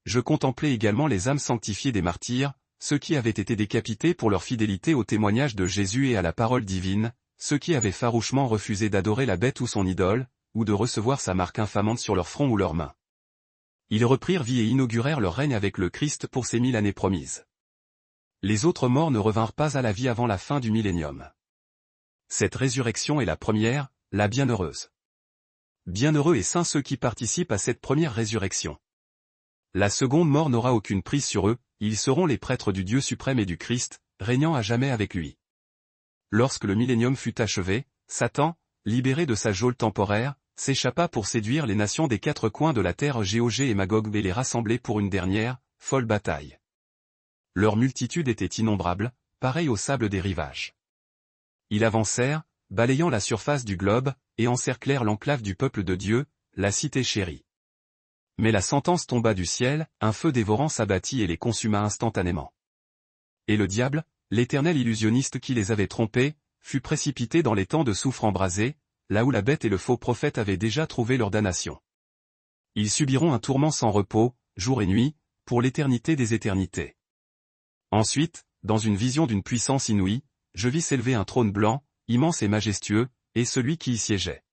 Je contemplais également les âmes sanctifiées des martyrs, ceux qui avaient été décapités pour leur fidélité au témoignage de Jésus et à la parole divine, ceux qui avaient farouchement refusé d'adorer la bête ou son idole, ou de recevoir sa marque infamante sur leur front ou leurs mains. Ils reprirent vie et inaugurèrent leur règne avec le Christ pour ces 1000 années promises. Les autres morts ne revinrent pas à la vie avant la fin du millénium. Cette résurrection est la première, la bienheureuse. Bienheureux et saints ceux qui participent à cette première résurrection. La seconde mort n'aura aucune prise sur eux, ils seront les prêtres du Dieu suprême et du Christ, régnant à jamais avec lui. Lorsque le millénium fut achevé, Satan, libéré de sa geôle temporaire, s'échappa pour séduire les nations des quatre coins de la terre Gog et Magog et les rassembler pour une dernière, folle bataille. Leur multitude était innombrable, pareille au sable des rivages. Ils avancèrent, balayant la surface du globe, et encerclèrent l'enclave du peuple de Dieu, la cité chérie. Mais la sentence tomba du ciel, un feu dévorant s'abattit et les consuma instantanément. Et le diable, l'éternel illusionniste qui les avait trompés, fut précipité dans les temps de soufre embrasé, là où la bête et le faux prophète avaient déjà trouvé leur damnation. Ils subiront un tourment sans repos, jour et nuit, pour l'éternité des éternités. Ensuite, dans une vision d'une puissance inouïe, je vis s'élever un trône blanc, immense et majestueux, et celui qui y siégeait.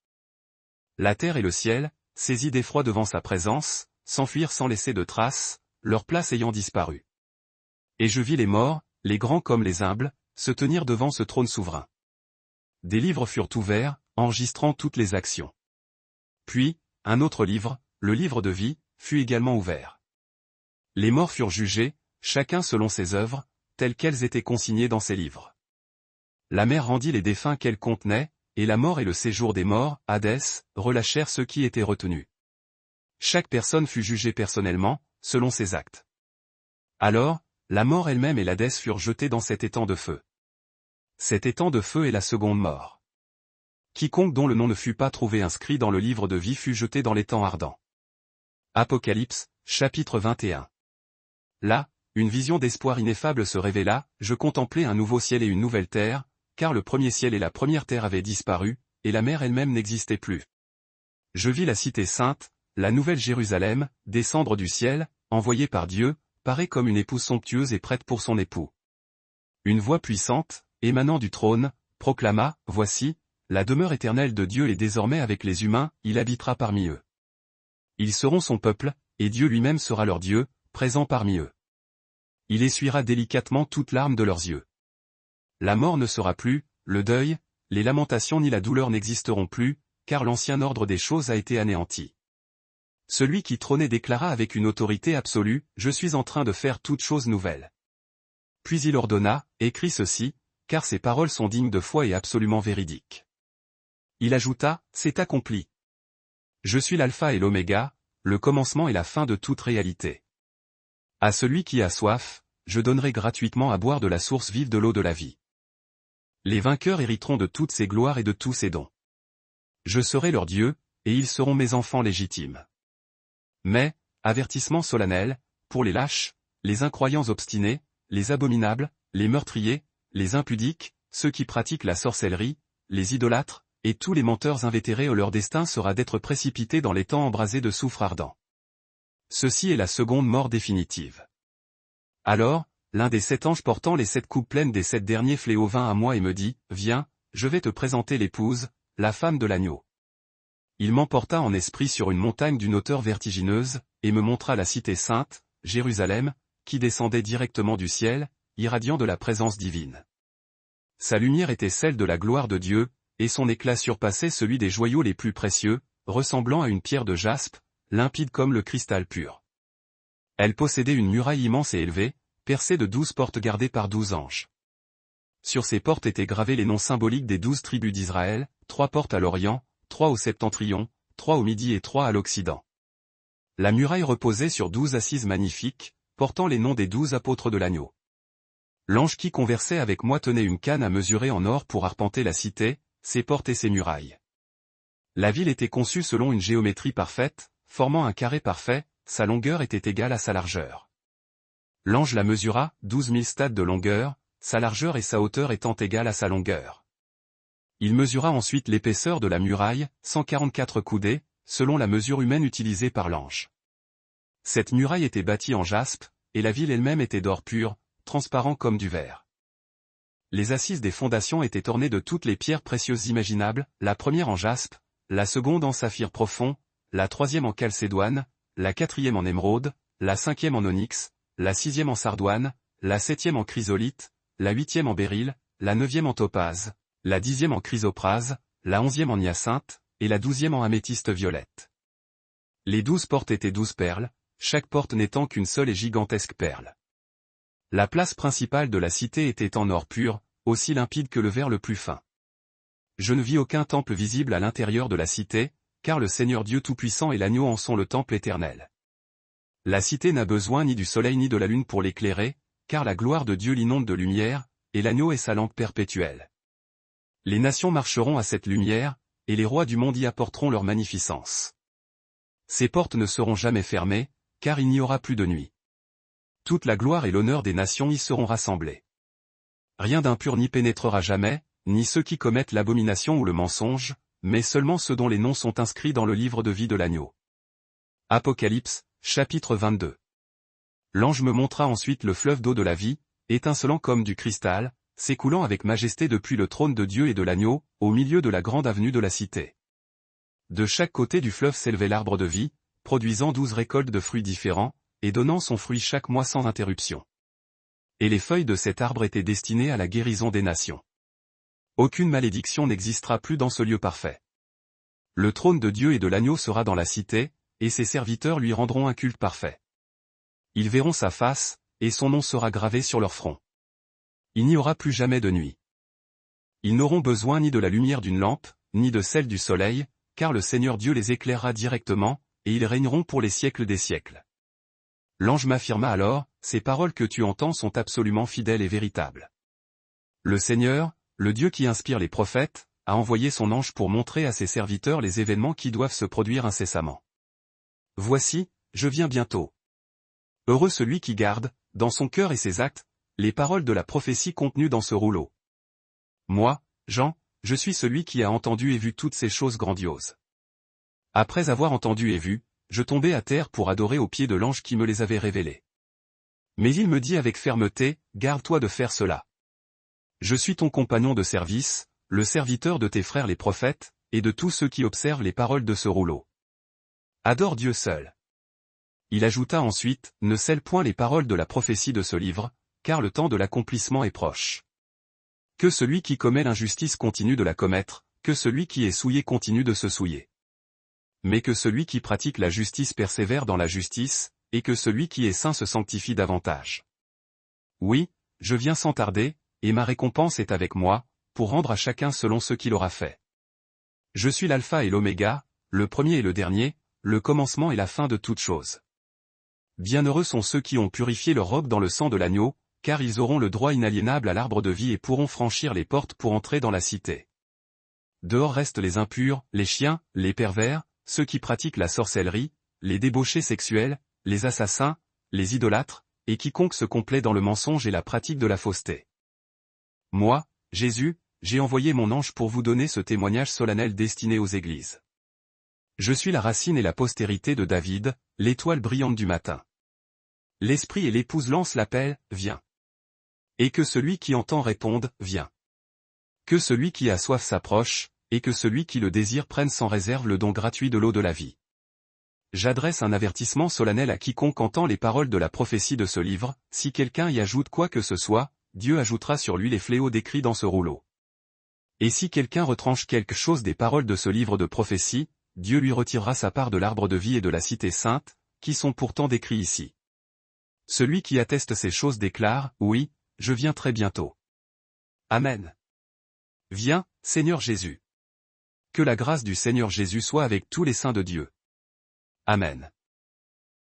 La terre et le ciel, saisis d'effroi devant sa présence, s'enfuirent sans laisser de traces, leur place ayant disparu. Et je vis les morts, les grands comme les humbles, se tenir devant ce trône souverain. Des livres furent ouverts, enregistrant toutes les actions. Puis, un autre livre, le livre de vie, fut également ouvert. Les morts furent jugés, chacun selon ses œuvres, telles qu'elles étaient consignées dans ces livres. La mer rendit les défunts qu'elle contenait, et la mort et le séjour des morts, Hadès, relâchèrent ceux qui étaient retenus. Chaque personne fut jugée personnellement, selon ses actes. Alors, la mort elle-même et l'Hadès furent jetés dans cet étang de feu. Cet étang de feu est la seconde mort. Quiconque dont le nom ne fut pas trouvé inscrit dans le livre de vie fut jeté dans l'étang ardent. Apocalypse, chapitre 21. Là, une vision d'espoir ineffable se révéla, je contemplais un nouveau ciel et une nouvelle terre, car le premier ciel et la première terre avaient disparu, et la mer elle-même n'existait plus. Je vis la cité sainte, la nouvelle Jérusalem, descendre du ciel, envoyée par Dieu, parée comme une épouse somptueuse et prête pour son époux. Une voix puissante, émanant du trône, proclama, « Voici, la demeure éternelle de Dieu est désormais avec les humains, il habitera parmi eux. Ils seront son peuple, et Dieu lui-même sera leur Dieu, présent parmi eux. Il essuiera délicatement toute larme de leurs yeux. La mort ne sera plus, le deuil, les lamentations ni la douleur n'existeront plus, car l'ancien ordre des choses a été anéanti. Celui qui trônait déclara avec une autorité absolue, « Je suis en train de faire toutes choses nouvelles. » Puis il ordonna, « Écris ceci, car ces paroles sont dignes de foi et absolument véridiques. » Il ajouta, « C'est accompli. Je suis l'alpha et l'oméga, le commencement et la fin de toute réalité. À celui qui a soif, je donnerai gratuitement à boire de la source vive de l'eau de la vie. Les vainqueurs hériteront de toutes ses gloires et de tous ses dons. Je serai leur Dieu, et ils seront mes enfants légitimes. Mais, avertissement solennel, pour les lâches, les incroyants obstinés, les abominables, les meurtriers, les impudiques, ceux qui pratiquent la sorcellerie, les idolâtres, et tous les menteurs invétérés leur destin sera d'être précipités dans les temps embrasés de soufre ardent. Ceci est la seconde mort définitive. Alors, l'un des 7 anges portant les 7 coupes pleines des 7 derniers fléaux vint à moi et me dit, « Viens, je vais te présenter l'épouse, la femme de l'agneau. » Il m'emporta en esprit sur une montagne d'une hauteur vertigineuse, et me montra la cité sainte, Jérusalem, qui descendait directement du ciel, irradiant de la présence divine. Sa lumière était celle de la gloire de Dieu, et son éclat surpassait celui des joyaux les plus précieux, ressemblant à une pierre de jaspe, limpide comme le cristal pur. Elle possédait une muraille immense et élevée, percée de 12 portes gardées par 12 anges. Sur ces portes étaient gravés les noms symboliques des 12 tribus d'Israël, 3 portes à l'Orient, 3 au septentrion, 3 au midi et 3 à l'Occident. La muraille reposait sur 12 assises magnifiques, portant les noms des 12 apôtres de l'agneau. L'ange qui conversait avec moi tenait une canne à mesurer en or pour arpenter la cité, ses portes et ses murailles. La ville était conçue selon une géométrie parfaite, formant un carré parfait, sa longueur était égale à sa largeur. L'ange la mesura, 12 000 stades de longueur, sa largeur et sa hauteur étant égales à sa longueur. Il mesura ensuite l'épaisseur de la muraille, 144 coudées, selon la mesure humaine utilisée par l'ange. Cette muraille était bâtie en jaspe, et la ville elle-même était d'or pur, transparent comme du verre. Les assises des fondations étaient ornées de toutes les pierres précieuses imaginables, la première en jaspe, la seconde en saphir profond, la troisième en calcédoine, la quatrième en émeraude, la cinquième en onyx, la sixième en sardoine, la septième en chrysolite, la huitième en béryl, la neuvième en topaze, la dixième en chrysoprase, la onzième en hyacinthe, et la douzième en améthyste violette. Les 12 portes étaient 12 perles, chaque porte n'étant qu'une seule et gigantesque perle. La place principale de la cité était en or pur, aussi limpide que le verre le plus fin. Je ne vis aucun temple visible à l'intérieur de la cité, car le Seigneur Dieu Tout-Puissant et l'agneau en sont le temple éternel. La cité n'a besoin ni du soleil ni de la lune pour l'éclairer, car la gloire de Dieu l'inonde de lumière, et l'agneau est sa lampe perpétuelle. Les nations marcheront à cette lumière, et les rois du monde y apporteront leur magnificence. Ces portes ne seront jamais fermées, car il n'y aura plus de nuit. Toute la gloire et l'honneur des nations y seront rassemblés. Rien d'impur n'y pénétrera jamais, ni ceux qui commettent l'abomination ou le mensonge, mais seulement ceux dont les noms sont inscrits dans le livre de vie de l'agneau. Apocalypse, chapitre 22. L'ange me montra ensuite le fleuve d'eau de la vie, étincelant comme du cristal, s'écoulant avec majesté depuis le trône de Dieu et de l'agneau, au milieu de la grande avenue de la cité. De chaque côté du fleuve s'élevait l'arbre de vie, produisant 12 récoltes de fruits différents, et donnant son fruit chaque mois sans interruption. Et les feuilles de cet arbre étaient destinées à la guérison des nations. Aucune malédiction n'existera plus dans ce lieu parfait. Le trône de Dieu et de l'agneau sera dans la cité, et ses serviteurs lui rendront un culte parfait. Ils verront sa face, et son nom sera gravé sur leur front. Il n'y aura plus jamais de nuit. Ils n'auront besoin ni de la lumière d'une lampe, ni de celle du soleil, car le Seigneur Dieu les éclairera directement, et ils régneront pour les siècles des siècles. L'ange m'affirma alors, ces paroles que tu entends sont absolument fidèles et véritables. Le Seigneur, le Dieu qui inspire les prophètes, a envoyé son ange pour montrer à ses serviteurs les événements qui doivent se produire incessamment. Voici, je viens bientôt. Heureux celui qui garde, dans son cœur et ses actes, les paroles de la prophétie contenues dans ce rouleau. Moi, Jean, je suis celui qui a entendu et vu toutes ces choses grandioses. Après avoir entendu et vu, je tombai à terre pour adorer aux pieds de l'ange qui me les avait révélées. Mais il me dit avec fermeté, garde-toi de faire cela. Je suis ton compagnon de service, le serviteur de tes frères les prophètes, et de tous ceux qui observent les paroles de ce rouleau. Adore Dieu seul. Il ajouta ensuite, ne scelle point les paroles de la prophétie de ce livre, car le temps de l'accomplissement est proche. Que celui qui commet l'injustice continue de la commettre, que celui qui est souillé continue de se souiller. Mais que celui qui pratique la justice persévère dans la justice, et que celui qui est saint se sanctifie davantage. Oui, je viens sans tarder, et ma récompense est avec moi, pour rendre à chacun selon ce qu'il aura fait. Je suis l'alpha et l'oméga, le premier et le dernier, le commencement et la fin de toutes choses. Bienheureux sont ceux qui ont purifié leur robe dans le sang de l'agneau, car ils auront le droit inaliénable à l'arbre de vie et pourront franchir les portes pour entrer dans la cité. Dehors restent les impurs, les chiens, les pervers, ceux qui pratiquent la sorcellerie, les débauchés sexuels, les assassins, les idolâtres, et quiconque se complaît dans le mensonge et la pratique de la fausseté. Moi, Jésus, j'ai envoyé mon ange pour vous donner ce témoignage solennel destiné aux églises. Je suis la racine et la postérité de David, l'étoile brillante du matin. L'esprit et l'épouse lancent l'appel, viens. Et que celui qui entend réponde, viens. Que celui qui a soif s'approche, et que celui qui le désire prenne sans réserve le don gratuit de l'eau de la vie. J'adresse un avertissement solennel à quiconque entend les paroles de la prophétie de ce livre, si quelqu'un y ajoute quoi que ce soit, Dieu ajoutera sur lui les fléaux décrits dans ce rouleau. Et si quelqu'un retranche quelque chose des paroles de ce livre de prophétie, Dieu lui retirera sa part de l'arbre de vie et de la cité sainte, qui sont pourtant décrits ici. Celui qui atteste ces choses déclare, oui, je viens très bientôt. Amen. Viens, Seigneur Jésus. Que la grâce du Seigneur Jésus soit avec tous les saints de Dieu. Amen.